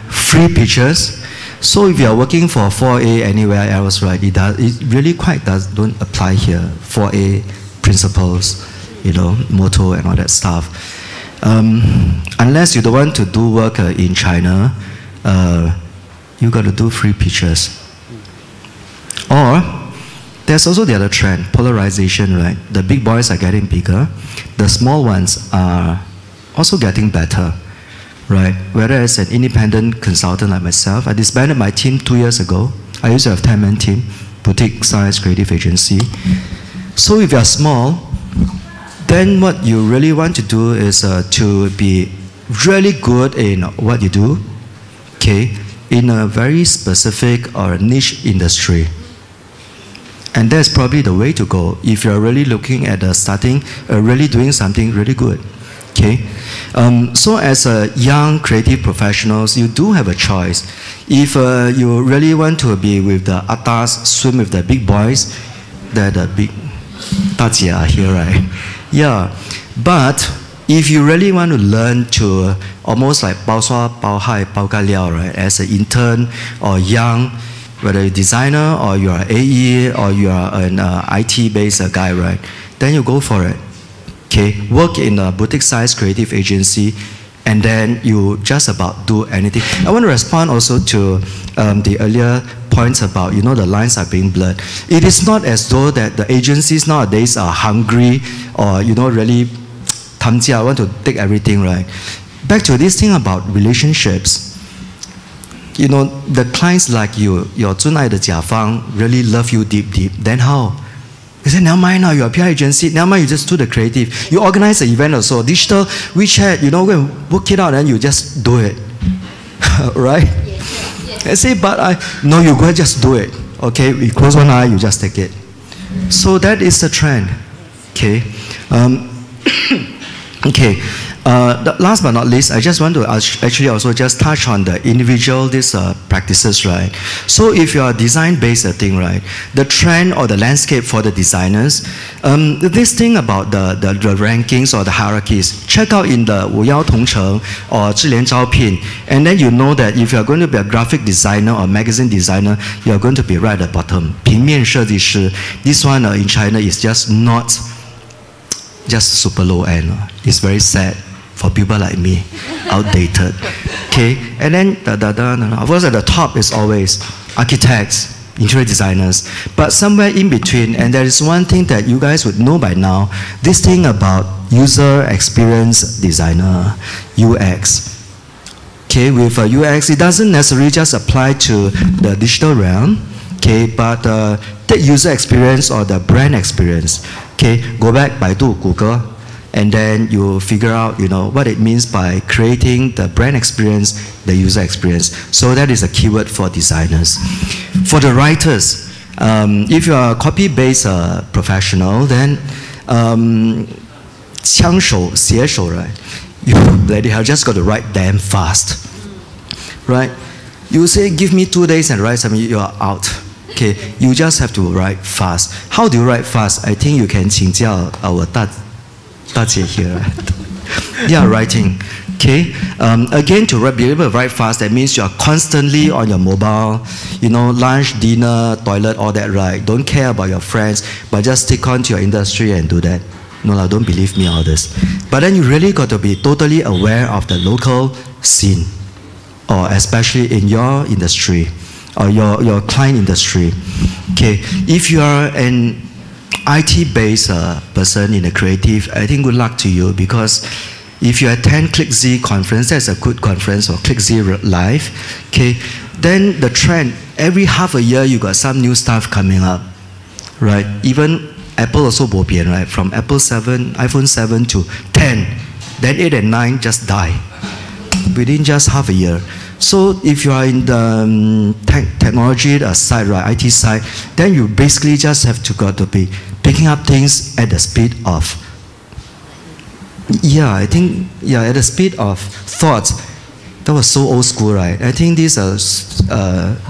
free pitches. So if you are working for 4A anywhere else, right, it really quite don't apply here. 4A principles, motto and all that stuff. Unless you don't want to do work in China, you got to do free pitches. Or there's also the other trend, polarization, right? The big boys are getting bigger. The small ones are also getting better, right? Whether as an independent consultant like myself, I disbanded my team 2 years ago. I used to have a 10-man team, boutique size creative agency. So if you're small, then what you really want to do is to be really good in what you do, okay, in a very specific or niche industry. And that's probably the way to go if you're really looking at starting, really doing something really good, okay? So as young creative professionals, you do have a choice. If you really want to be with the atas, swim with the big boys, the big 大姐 are here, right? Yeah, but if you really want to learn to almost like 包刷包嗨包盖料, right, as an intern or young, whether you're a designer or you're an AE or you're an IT-based guy, right, then you go for it. Okay, work in a boutique-sized creative agency, and then you just about do anything. I want to respond also to the earlier points about, the lines are being blurred. It is not as though that the agencies nowadays are hungry or, really I want to take everything, right? Back to this thing about relationships. you know, the clients like you, your 尊爱的甲方 really love you deep. Then how? You say, never mind now, you're a PR agency, never mind, you just do the creative. You organize the event also, digital, WeChat, you know, go and work it out and you just do it. Right? Yes. I say, but no, you go and just do it. Okay, you close one eye, you just take it. So that is the trend. Okay. Okay. Last but not least, I just want to actually also just touch on the individual practices, right? So if you are design-based thing, right, the trend or the landscape for the designers, this thing about the rankings or the hierarchies, check out in the 五幺同城 or 智联招聘, and then you know that if you are going to be a graphic designer or magazine designer, you are going to be right at the bottom. 平面设计师, this one in China is just not just super low end. It's very sad for people like me, outdated. Okay, and then of course at the top is always architects, interior designers, but somewhere in between, and there is one thing that you guys would know by now, this thing about user experience designer, UX. Okay, with UX, it doesn't necessarily just apply to the digital realm, okay, but the user experience or the brand experience. Okay, go back Baidu, Google, and then you figure out, you know, what it means by creating the brand experience, the user experience. So that is a keyword for designers. For the writers, if you are a copy-based professional, then 枪手, 写手, right? You bloody hell just got to write damn fast, right? You say, give me 2 days and write something, you are out. Okay, you just have to write fast. How do you write fast? I think you can 请教 our 大姐 here. Yeah, writing. Okay. Again, to be able to write fast, that means you are constantly on your mobile. You know, lunch, dinner, toilet, all that. Right? Don't care about your friends, but just stick on to your industry and do that. No, don't believe me all this. But then you really got to be totally aware of the local scene, or especially in your industry or your client industry. Okay. If you are an IT-based person in a creative, I think good luck to you, because if you attend ClickZ conference, that's a good conference, or ClickZ Live, okay, then the trend, every half a year you got some new stuff coming up, right? Even Apple also bo bian, right? From Apple 7, iPhone 7 to 10, then 8 and 9 just die within just half a year. So if you are in the technology side, right, IT side, then you basically just have to got to be picking up things at the speed of, I think, at the speed of thought. That was so old school, right? I think this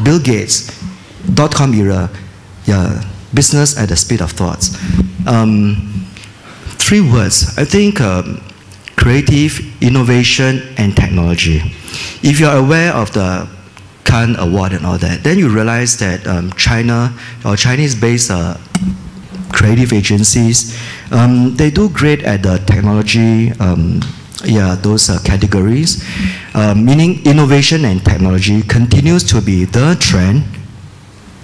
Bill Gates, .com era, business at the speed of thoughts. 3 words, I think, creative, innovation, and technology. If you're aware of the Cannes Award and all that, then you realize that China or Chinese-based creative agencies, they do great at the technology, those categories, meaning innovation and technology continues to be the trend.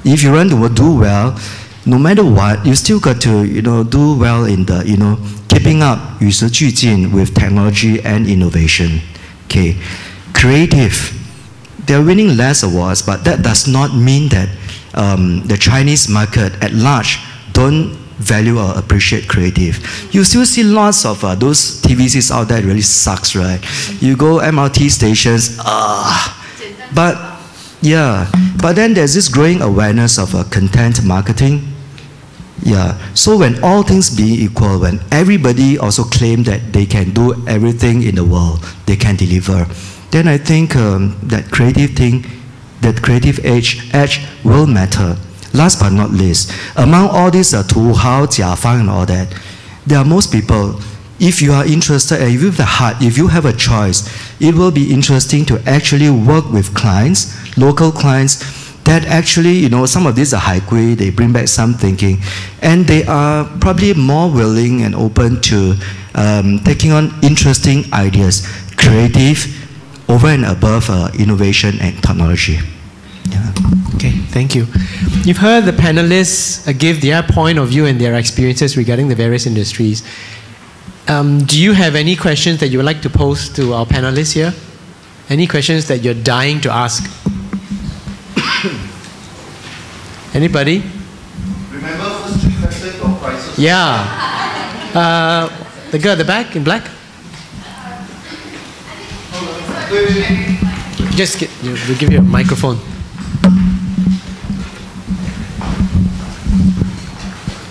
If you want to do well, no matter what, you still got to, do well in the, keeping up 与时俱进 with technology and innovation. Okay, creative, they're winning less awards, but that does not mean that the Chinese market at large don't value or appreciate creative. You still see lots of those TVCs out there, it really sucks, right? You go MRT stations, but then there's this growing awareness of content marketing. So when all things being equal, when everybody also claim that they can do everything in the world, they can deliver, then I think that creative thing, that creative edge will matter. Last but not least, among all these 土豪, 甲方 and all that, there are most people, if you are interested and if you have the heart, if you have a choice, it will be interesting to actually work with clients, local clients, that actually, some of these are high grade, they bring back some thinking, and they are probably more willing and open to taking on interesting ideas, creative, over and above innovation and technology. Okay, thank you. You've heard the panelists give their point of view and their experiences regarding the various industries. Do you have any questions that you would like to pose to our panelists here? Any questions that you're dying to ask? Anybody? Remember first 3 questions or prices? Yeah. The girl at the back in black? Just we'll give you a microphone.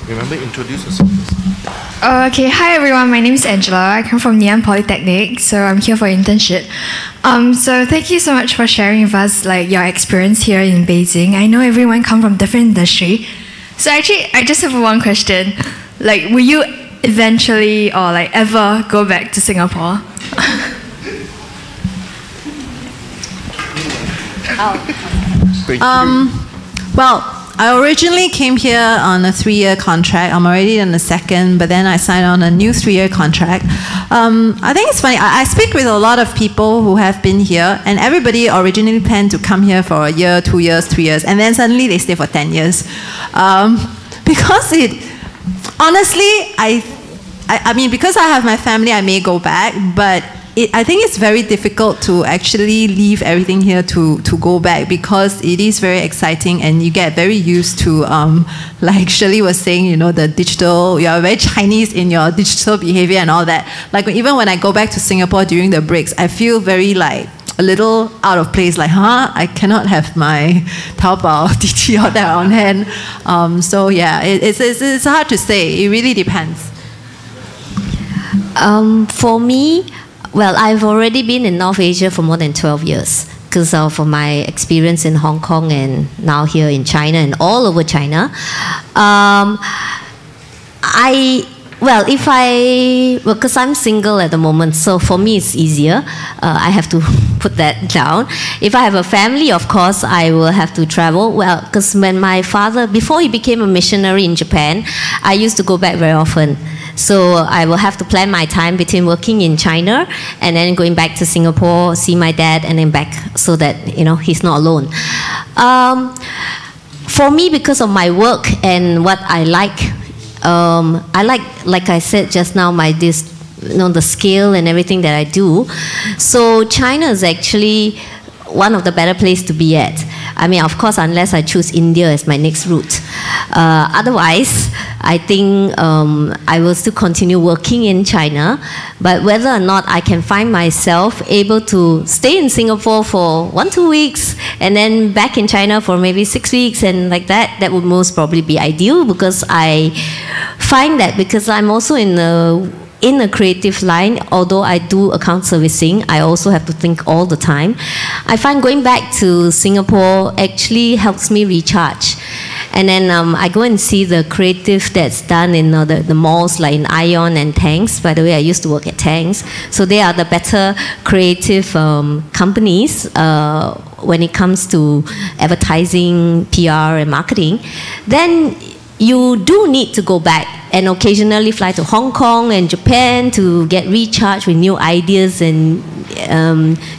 Remember, introduce yourself. Okay, hi everyone, my name is Angela. I come from Ngee Ann Polytechnic, so I'm here for internship. So thank you so much for sharing with us like your experience here in Beijing. I know everyone come from different industry. So actually, I just have one question. Like, will you eventually or like ever go back to Singapore? Well, I originally came here on a 3-year contract. I'm already in the second, but then I signed on a new 3-year contract. I think it's funny. I speak with a lot of people who have been here, and everybody originally planned to come here for a year, 2 years, 3 years, and then suddenly they stay for 10 years. Because honestly, I mean, because I have my family, I may go back, but I think it's very difficult to actually leave everything here to go back, because it is very exciting and you get very used to, like Shirley was saying, you know, the digital, you are very Chinese in your digital behavior and all that. Like even when I go back to Singapore during the breaks, I feel very like a little out of place, like, I cannot have my Taobao DT or that on hand. So yeah, it's hard to say. It really depends. For me, well, I've already been in North Asia for more than 12 years because of my experience in Hong Kong and now here in China and all over China. Because I'm single at the moment, so for me it's easier. I have to put that down. If I have a family, of course, I will have to travel. Well, because when my father, before he became a missionary in Japan, I used to go back very often. So I will have to plan my time between working in China and then going back to Singapore, see my dad, and then back so that, you know, he's not alone. For me, because of my work and what I like I said just now, the scale and everything that I do. So China is actually one of the better places to be at. I mean, of course, unless I choose India as my next route. Otherwise, I think I will still continue working in China. But whether or not I can find myself able to stay in Singapore for 1-2 weeks and then back in China for maybe 6 weeks and like that, that would most probably be ideal, because I find that because I'm also in a creative line, although I do account servicing, I also have to think all the time. I find going back to Singapore actually helps me recharge. And then I go and see the creative that's done in the malls like in Ion and Tangs. By the way, I used to work at Tangs. So they are the better creative companies when it comes to advertising, PR and marketing. Then you do need to go back and occasionally fly to Hong Kong and Japan to get recharged with new ideas and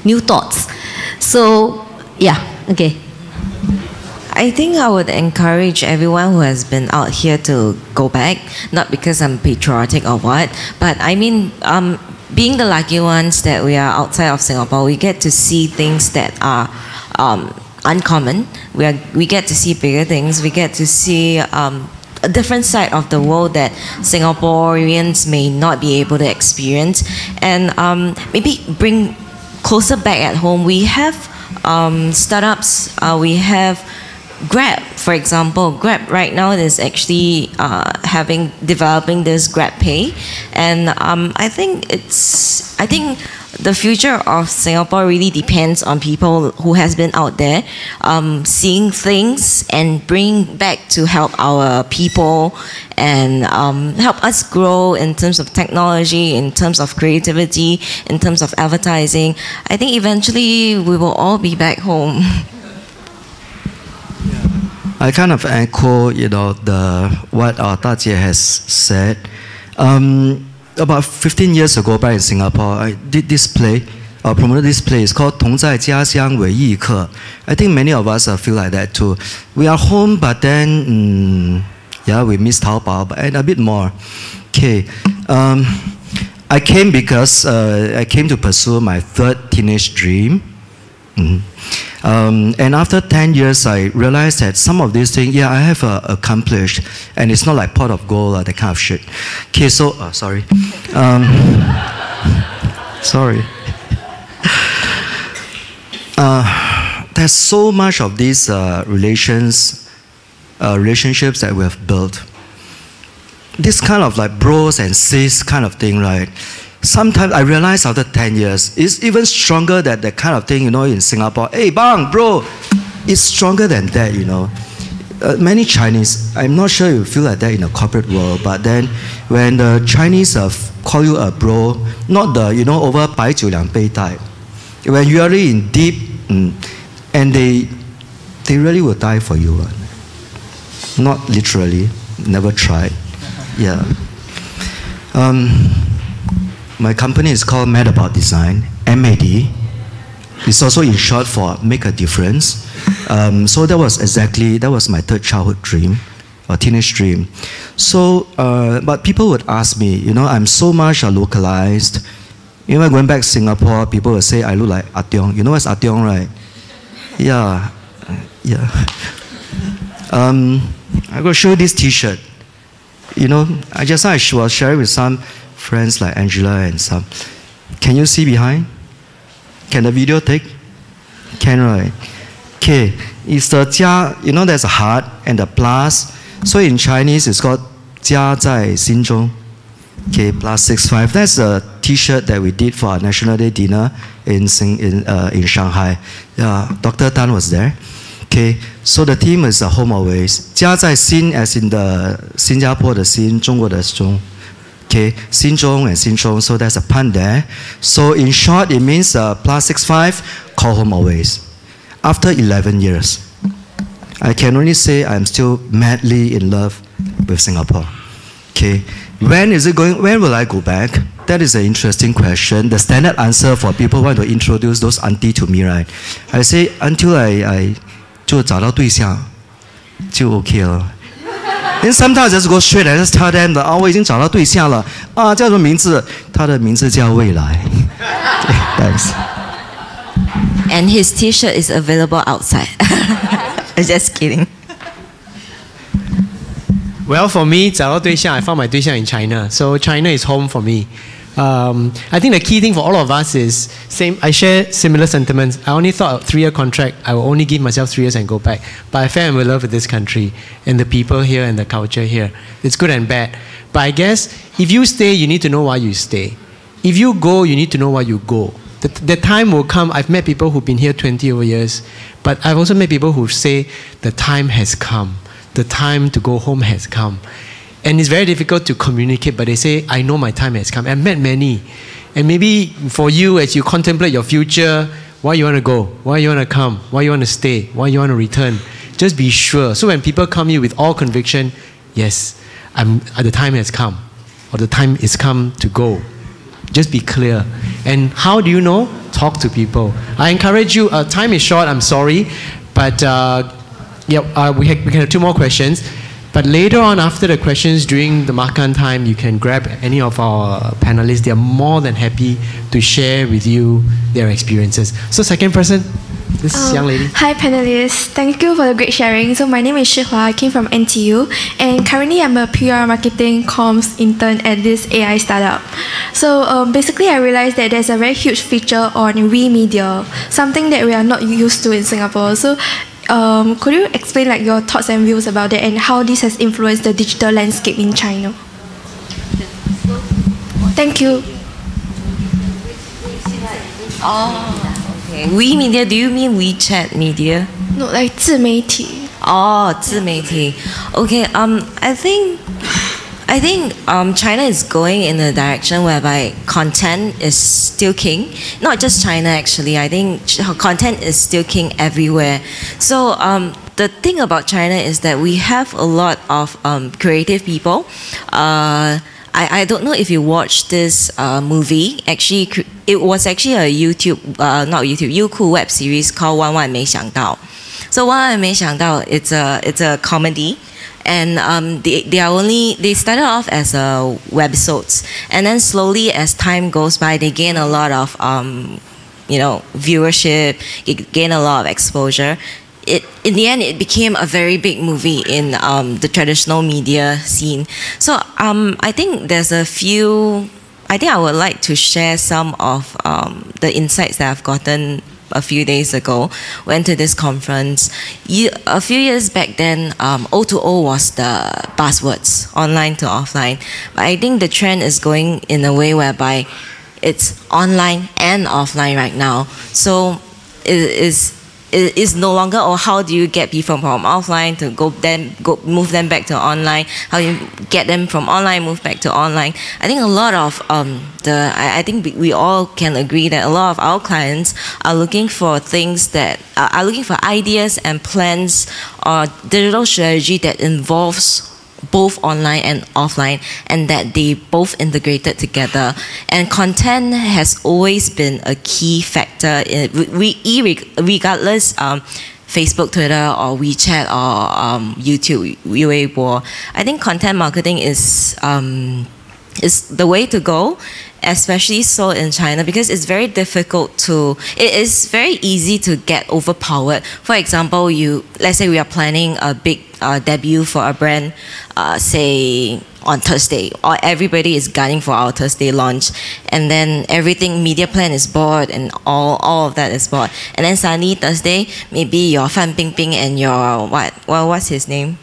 new thoughts. So, yeah, okay. I think I would encourage everyone who has been out here to go back, not because I'm patriotic or what, but I mean, being the lucky ones that we are outside of Singapore, we get to see things that are uncommon. We get to see bigger things. We get to see a different side of the world that Singaporeans may not be able to experience, and maybe bring closer back at home. We have startups. We have Grab, for example. Grab right now is actually developing this Grab Pay, and I think the future of Singapore really depends on people who has been out there seeing things and bring back to help our people and help us grow in terms of technology, in terms of creativity, in terms of advertising. I think eventually we will all be back home. I kind of echo, what Tajie has said. About 15 years ago, back in Singapore, I did this play, promoted this play. It's called 同在家乡为异客. I think many of us feel like that too. We are home, but then, we miss Taobao, and a bit more. Okay. I came because I came to pursue my third teenage dream. And after 10 years, I realized that some of these things, I have accomplished, and it's not like pot of gold, that kind of shit. Okay, so, sorry. Sorry. There's so much of these relationships that we have built. This kind of like bros and sis kind of thing, right? Sometimes I realize after 10 years, it's even stronger than that kind of thing, in Singapore. Hey, bang, bro! It's stronger than that, Many Chinese, I'm not sure you feel like that in the corporate world, but then when the Chinese call you a bro, not the, over 白酒两杯 type. When you are in deep, and they really will die for you. Not literally, never tried. Yeah. My company is called MadAboutDesign, MAD. It's also in short for Make a Difference. So that was my third childhood dream, or teenage dream. So, but people would ask me, I'm so much localized. Going back to Singapore, people would say I look like Ah Tiong. You know what's Ah Tiong, right? Yeah. I go show this T-shirt. I just was sharing with some friends like Angela and some. Can you see behind? Can the video take? Can, right? Okay, it's the 家, there's a heart and a plus. So in Chinese, it's called 家在心中. Okay, +65. That's a T-shirt that we did for our National Day dinner in Shanghai. Dr. Tan was there. Okay, so the theme is home always. 家在心 as in the 新加坡的心, 中国的中. Okay, 心中 and 心中, so there's a pun there. So in short, it means +65, call home always. After 11 years, I can only say I'm still madly in love with Singapore. Okay, when will I go back? That is an interesting question. The standard answer for people who want to introduce those auntie to me, right? I say until I 就找到对象就 OK 了。Then sometimes I just go straight and just tell them that 我已经找到对象了叫什么名字？他的名字叫未来。Thanks. And his T-shirt is available outside. I'm just kidding. Well, for me, 找到对象, I found my 对象 in China. So China is home for me. I think the key thing for all of us is I share similar sentiments. I only thought a 3-year contract, I will only give myself 3 years and go back. But I fell in love with this country and the people here and the culture here. It's good and bad. But I guess if you stay, you need to know why you stay. If you go, you need to know why you go. The time will come. I've met people who've been here 20 over years, but I've also met people who say the time has come. The time to go home has come. And it's very difficult to communicate, but they say, I know my time has come. I've met many. And maybe for you, as you contemplate your future, why you want to go, why you want to come, why you want to stay, why you want to return, just be sure. So when people come here with all conviction, yes, the time has come, or the time is come to go. Just be clear. And how do you know? Talk to people. I encourage you, time is short, I'm sorry, but we can have 2 more questions. But later on, after the questions during the makan time, you can grab any of our panelists. They are more than happy to share with you their experiences. So second person, this young lady. Hi panelists, thank you for the great sharing. So my name is Shirley Eng, I came from NTU, and currently I'm a PR marketing comms intern at this AI startup. So basically I realized that there's a very huge feature on WeMedia, something that we are not used to in Singapore. So could you explain your thoughts and views about it and how this has influenced the digital landscape in China? Thank you. Okay. WeMedia, do you mean WeChat media? No, like 自媒体.自媒体. Okay, I think China is going in a direction whereby content is still king. Not just China, actually. I think content is still king everywhere. So the thing about China is that we have a lot of creative people. I don't know if you watched this movie. Actually, it was actually a Youku web series called 万万没想到. So 万万没想到, it's a comedy. And they started off as webisodes, and then slowly as time goes by, they gain a lot of viewership, it gained a lot of exposure. In the end, it became a very big movie in the traditional media scene. So I think there's a few. I think I would like to share some of the insights that I've gotten a few days ago. Went to this conference. A few years back then, O2O was the buzzwords, online to offline. But I think the trend is going in a way whereby it's online and offline right now. So it is no longer, or how do you get people from offline to move them back to online? How do you get them from online, move back to online? I think a lot of I think we all can agree that a lot of our clients are looking for things that are looking for ideas and plans or digital strategy that involves both online and offline, and that they both integrated together. And content has always been a key factor regardless Facebook, Twitter, or WeChat, or YouTube, Weibo. I think content marketing is the way to go, especially so in China, because it's very difficult it is very easy to get overpowered. For example, let's say we are planning a big debut for a brand, say on Thursday, or everybody is gunning for our Thursday launch, and then everything, media plan is bought, and all of that is bought, and then suddenly Thursday, maybe your Fan Bingbing and your what's his name?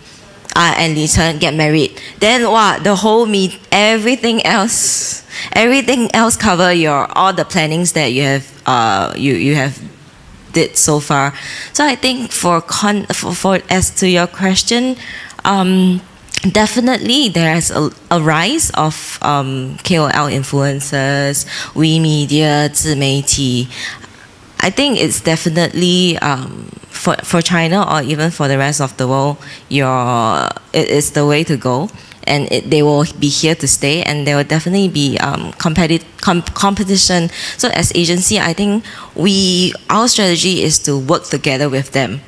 And Li Chen get married. Then the whole everything else cover all the plannings that you have you have did so far. So I think for as to your question, definitely there's a rise of KOL influencers, WeMedia, 自媒体. I think it's definitely for China, or even for the rest of the world, it is the way to go, and they will be here to stay, and there will definitely be competition. So as agency, I think our strategy is to work together with them,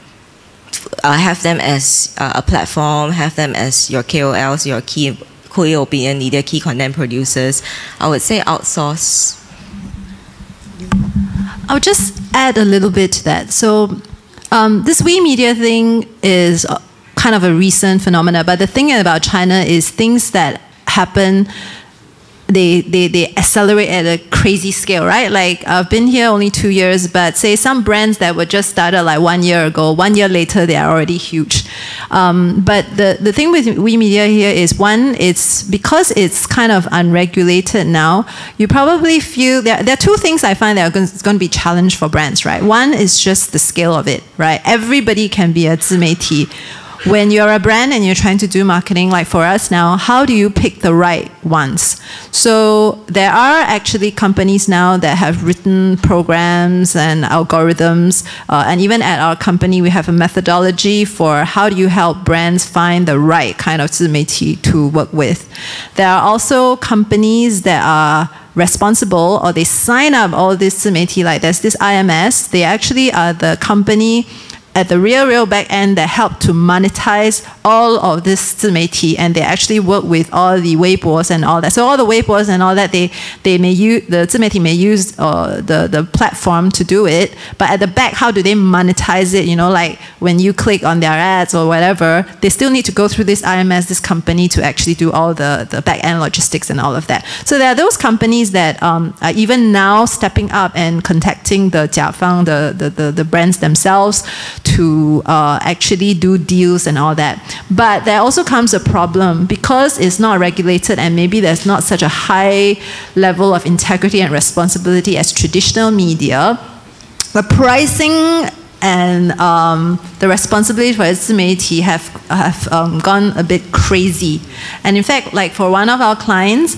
have them as a platform, have them as your KOLs, your key opinion leader, key content producers. I would say outsource. I'll just add a little bit to that. So this WeMedia thing is kind of a recent phenomena, but the thing about China is things that happen, they accelerate at a crazy scale, right? Like I've been here only 2 years, but say some brands that were just started like 1 year ago, 1 year later, they are already huge. But the thing with WeMedia here is, one, it's because it's kind of unregulated now, you probably feel, there are two things I find that are going to be challenged for brands, right? One is just the scale of it, right? Everybody can be a 自媒体. When you're a brand and you're trying to do marketing, like for us now, how do you pick the right ones? So there are actually companies now that have written programs and algorithms, and even at our company, we have a methodology for how do you help brands find the right kind of 自媒体 to work with. There are also companies that are responsible, or they sign up all this 自媒体, like there's this IMS, they actually are the company at the real back end that help to monetize all of this 自媒体, and they actually work with all the Weibos and all that. So all the Weibos and all that, they may use, the 自媒体 may use the platform to do it, but at the back, how do they monetize it? Like when you click on their ads or whatever, they still need to go through this IMS, this company, to actually do all the back end logistics and all of that. So there are those companies that are even now stepping up and contacting the 甲方, the brands themselves, to actually do deals and all that. But there also comes a problem, because it's not regulated and maybe there's not such a high level of integrity and responsibility as traditional media. The pricing and the responsibility for 自媒体 have gone a bit crazy. And in fact, like for one of our clients,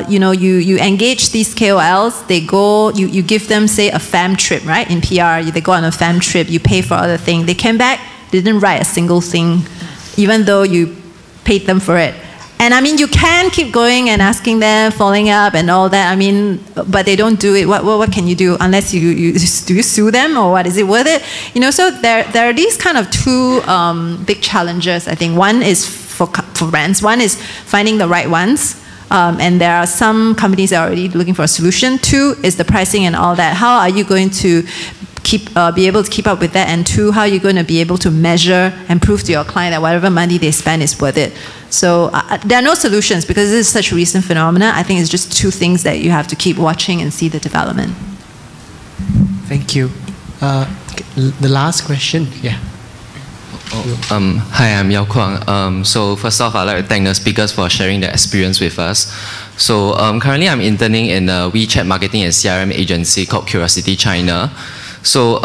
you engage these KOLs, they go, you give them, say, a fam trip, right? In PR, they go on a fam trip, you pay for other things. They came back, they didn't write a single thing, even though you paid them for it. And I mean, you can keep going and asking them, following up and all that. I mean, but they don't do it. What can you do unless do you sue them, or what? Is it worth it? So there are these kind of two big challenges, I think. One is for brands. One is finding the right ones. and there are some companies that are already looking for a solution. 2 is the pricing and all that. How are you going to be able to keep up with that? And 2, how are you going to be able to measure and prove to your client that whatever money they spend is worth it? So there are no solutions because this is such a recent phenomenon. I think it's just 2 things that you have to keep watching and see the development. Thank you. The last question, yeah. Hi, I'm Yao Kwang. So first off, I'd like to thank the speakers for sharing their experience with us. So currently I'm interning in a WeChat marketing and CRM agency called Curiosity China. So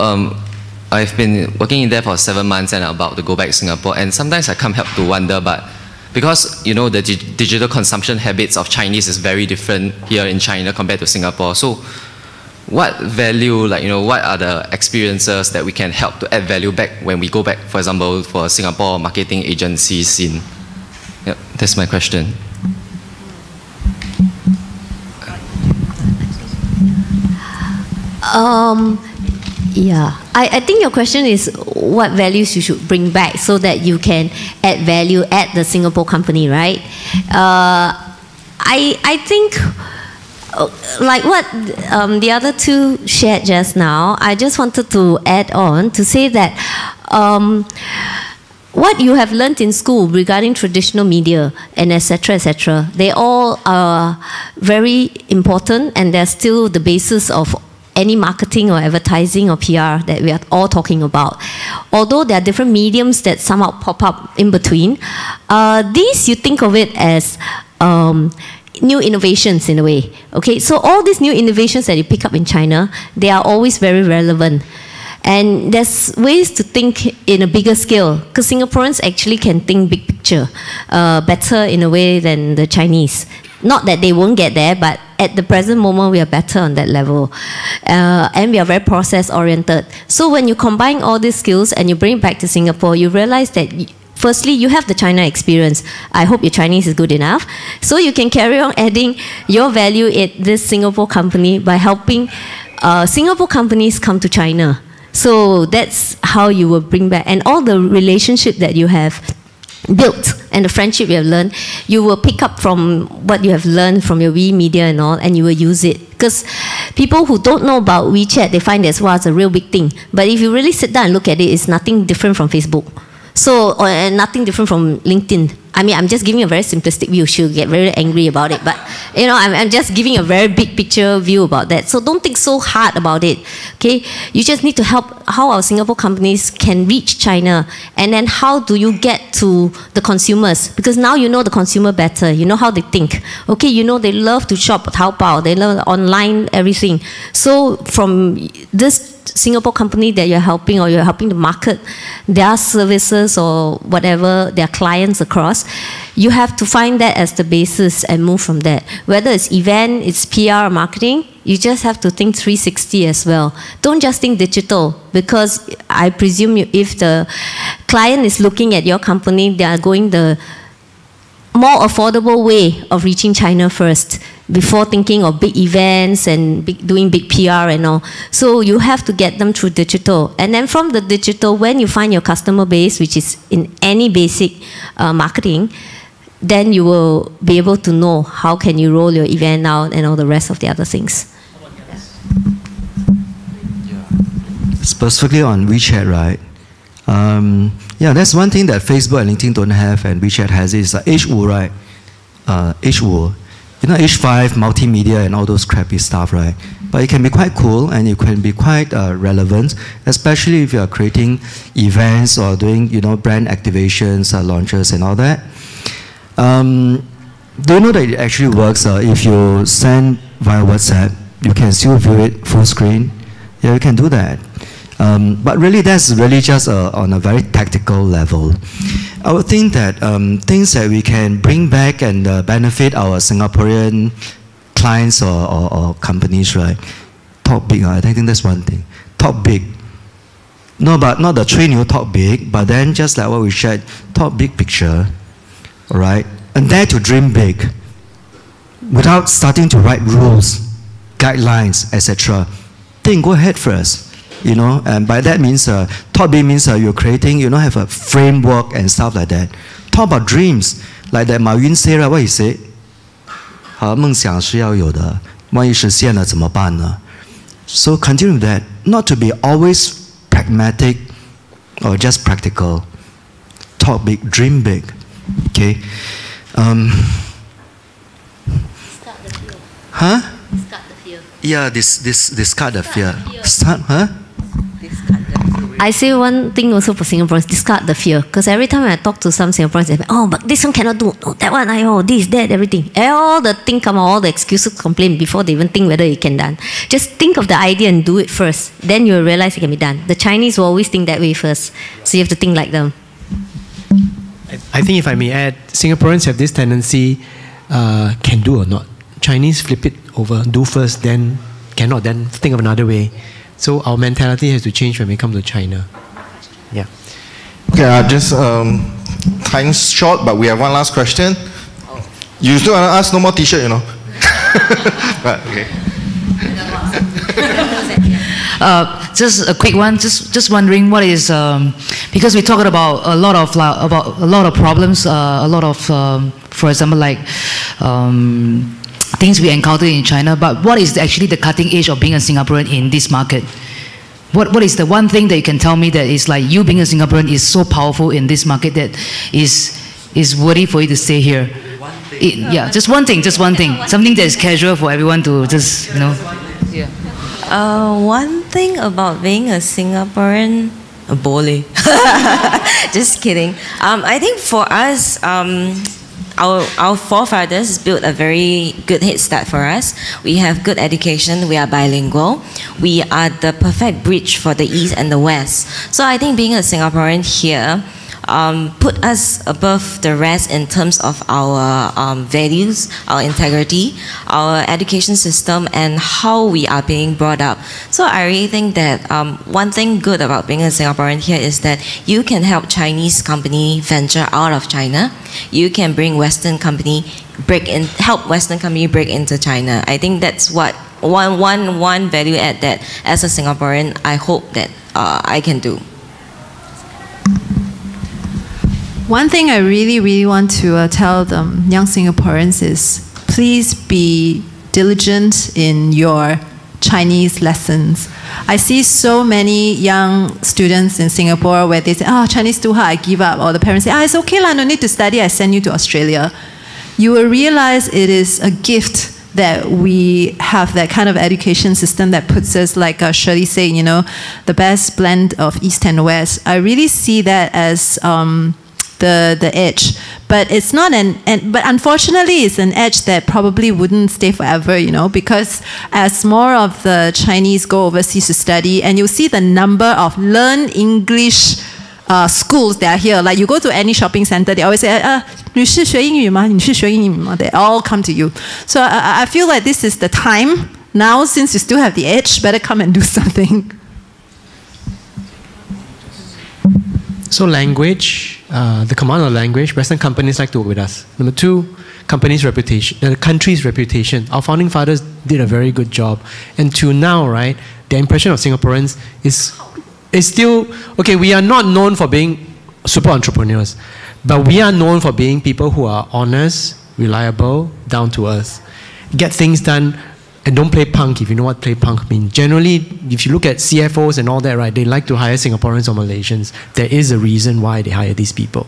I've been working in there for 7 months and I'm about to go back to Singapore. And sometimes I can't help to wonder, but because you know the digital consumption habits of Chinese is very different here in China compared to Singapore. So what value, like, you know, what are the experiences that we can help to add value back when we go back, for example, for Singapore marketing agency scene? Yep, that's my question. Yeah, I think your question is what values you should bring back so that you can add value at the Singapore company, right? I think like what the other 2 shared just now, I just wanted to add on to say that what you have learned in school regarding traditional media and etc., they all are very important and they're still the basis of any marketing or advertising or PR that we are all talking about. Although there are different mediums that somehow pop up in between, these you think of it as new innovations in a way. Okay, so all these new innovations that you pick up in China, they are always very relevant. And there's ways to think in a bigger scale, because Singaporeans actually can think big picture better in a way than the Chinese. Not that they won't get there, but at the present moment, we are better on that level. And we are very process-oriented. So when you combine all these skills and you bring it back to Singapore, you realize that firstly, you have the China experience. I hope your Chinese is good enough. So you can carry on adding your value at this Singapore company by helping Singapore companies come to China. So that's how you will bring back. And all the relationship that you have built and the friendship you have learned, you will pick up from what you have learned from your media and all, and you will use it. Because people who don't know about WeChat, they find that, wow, it's a real big thing. But if you really sit down and look at it, it's nothing different from Facebook. So, or nothing different from LinkedIn. I mean, I'm just giving a very simplistic view. She'll get very angry about it. But, you know, I'm just giving a very big picture view about that. So don't think so hard about it, okay? You just need to help how our Singapore companies can reach China. And then how do you get to the consumers? Because now you know the consumer better. You know how they think. Okay, you know they love to shop Taobao. They love online, everything. So from this Singapore company that you're helping, or you're helping to market their services or whatever, their clients across, you have to find that as the basis and move from that. Whether it's event, it's PR or marketing, you just have to think 360 as well. Don't just think digital, because I presume if the client is looking at your company, they are going the more affordable way of reaching China first before thinking of big events and doing big PR and all. So you have to get them through digital. And then from the digital, when you find your customer base, which is in any basic marketing, then you will be able to know how can you roll your event out and all the rest of the other things. Specifically on WeChat, right? Yeah, that's one thing that Facebook and LinkedIn don't have, and WeChat has is H5, right? H5. You know, H5, multimedia and all those crappy stuff, right? But it can be quite cool and it can be quite relevant, especially if you are creating events or doing, you know, brand activations, launches and all that. Do you know that it actually works? If you send via WhatsApp, you can still view it full screen. Yeah, you can do that. But really, that's really just on a very tactical level. I would think that things that we can bring back and benefit our Singaporean clients or companies, right? Talk big. I think that's one thing. Talk big. No, but not the train you talk big, but then just like what we shared, talk big picture, all right? And dare to dream big without starting to write rules, guidelines, etc. Then go ahead first. You know, and by that means, talk big means you're creating, you know, have a framework and stuff like that. Talk about dreams, like that Ma Yun say, right? What he said? 和梦想是要有的，万一实现了怎么办呢？ So continue that, not to be always pragmatic or just practical. Talk big, dream big. Okay. Huh? Discard the fear. Yeah, discard the fear. Start, huh? I say one thing also for Singaporeans, discard the fear. Because every time I talk to some Singaporeans, they say, oh, but this one cannot do. Oh, that one, this, that, everything. All the thing come out, all the excuses, complain before they even think whether it can done. Just think of the idea and do it first. Then you'll realize it can be done. The Chinese will always think that way first. So you have to think like them. I think if I may add, Singaporeans have this tendency, can do or not. Chinese flip it over, do first, then cannot, then think of another way. So our mentality has to change when we come to China. Yeah. Okay, just time's short, but we have one last question. You still want to ask? No more T-shirt, you know. But, okay. Just a quick one. Just wondering what is because we talked about a lot of problems, a lot of for example like things we encounter in China. But what is actually the cutting edge of being a Singaporean in this market? What is the one thing that you can tell me that is like you being a Singaporean is so powerful in this market that is worthy for you to stay here? Yeah, just one thing, something that is casual for everyone to just Yeah. One thing about being a Singaporean, a bole. Just kidding. I think for us, our forefathers built a very good head start for us. We have good education, we are bilingual. We are the perfect bridge for the East and the West. So I think being a Singaporean here put us above the rest in terms of our values, our integrity, our education system, and how we are being brought up. So I really think that one thing good about being a Singaporean here is that you can help Chinese company venture out of China. You can bring Western company help Western company break into China. I think that's what one value add that as a Singaporean I hope that I can do. One thing I really, really want to tell the young Singaporeans is please be diligent in your Chinese lessons. I see so many young students in Singapore where they say, oh, Chinese too hard, I give up. Or the parents say, it's okay, no need to study, I send you to Australia. You will realize it is a gift that we have that kind of education system that puts us, like Shirley said, the best blend of East and West. I really see that as the edge, but it's not but unfortunately it's an edge that probably wouldn't stay forever, because as more of the Chinese go overseas to study, and you'll see the number of learn English schools that are here. Like you go to any shopping center, they always say, 你是学英语吗? 你是学英语吗? They all come to you. So I feel like this is the time now, since you still have the edge, better come and do something. So language, the command of language, Western companies like to work with us. Number two, company's reputation, the country's reputation. Our founding fathers did a very good job. And till now, right, the impression of Singaporeans is still, okay, we are not known for being super entrepreneurs, but we are known for being people who are honest, reliable, down to earth, get things done, and don't play punk, if you know what play punk means. Generally, if you look at CFOs and all that, right, they like to hire Singaporeans or Malaysians. There is a reason why they hire these people.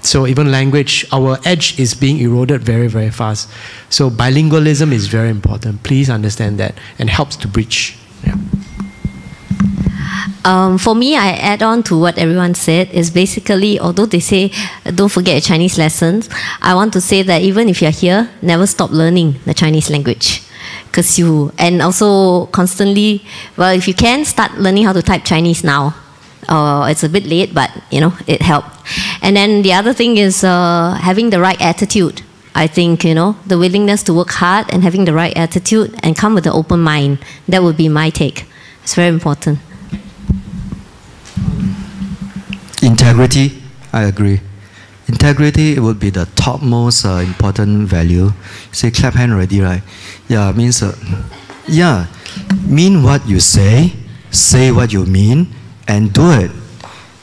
So even language, our edge is being eroded very, very fast. So bilingualism is very important. Please understand that, and helps to bridge. Yeah. For me, I add on to what everyone said is basically, although they say don't forget your Chinese lessons, I want to say that even if you're here, never stop learning the Chinese language. And also constantly, well, if you can, start learning how to type Chinese now. It's a bit late, but it helped. And then the other thing is having the right attitude. I think, the willingness to work hard and having the right attitude and come with an open mind. That would be my take. It's very important. Integrity, I agree. Integrity would be the topmost important value. Say clap hand already, right? Yeah, means mean what you say what you mean, and do it.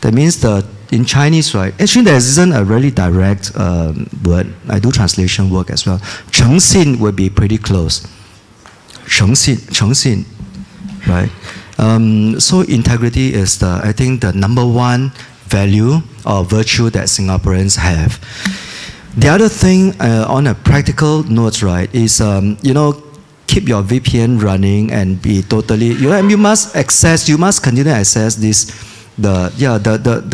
That means the in Chinese, right? Actually, there isn't a really direct word. I do translation work as well. 诚信 would be pretty close. 诚信, right? So integrity is I think the number one value or virtue that Singaporeans have. The other thing on a practical note, right, is keep your VPN running and be totally, you must continue to access the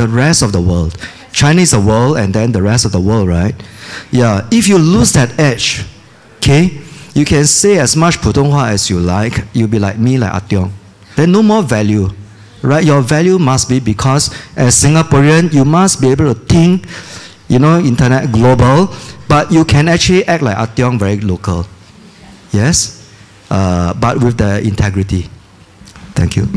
rest of the world. China is the world and then the rest of the world, right? Yeah, if you lose that edge, okay, you can say as much Putonghua as you like, you'll be like me, like Atyong. Then no more value, right? Your value must be because as Singaporean, you must be able to think, internet global, but you can actually act like Atyong, very local. Yes? But with the integrity. Thank you.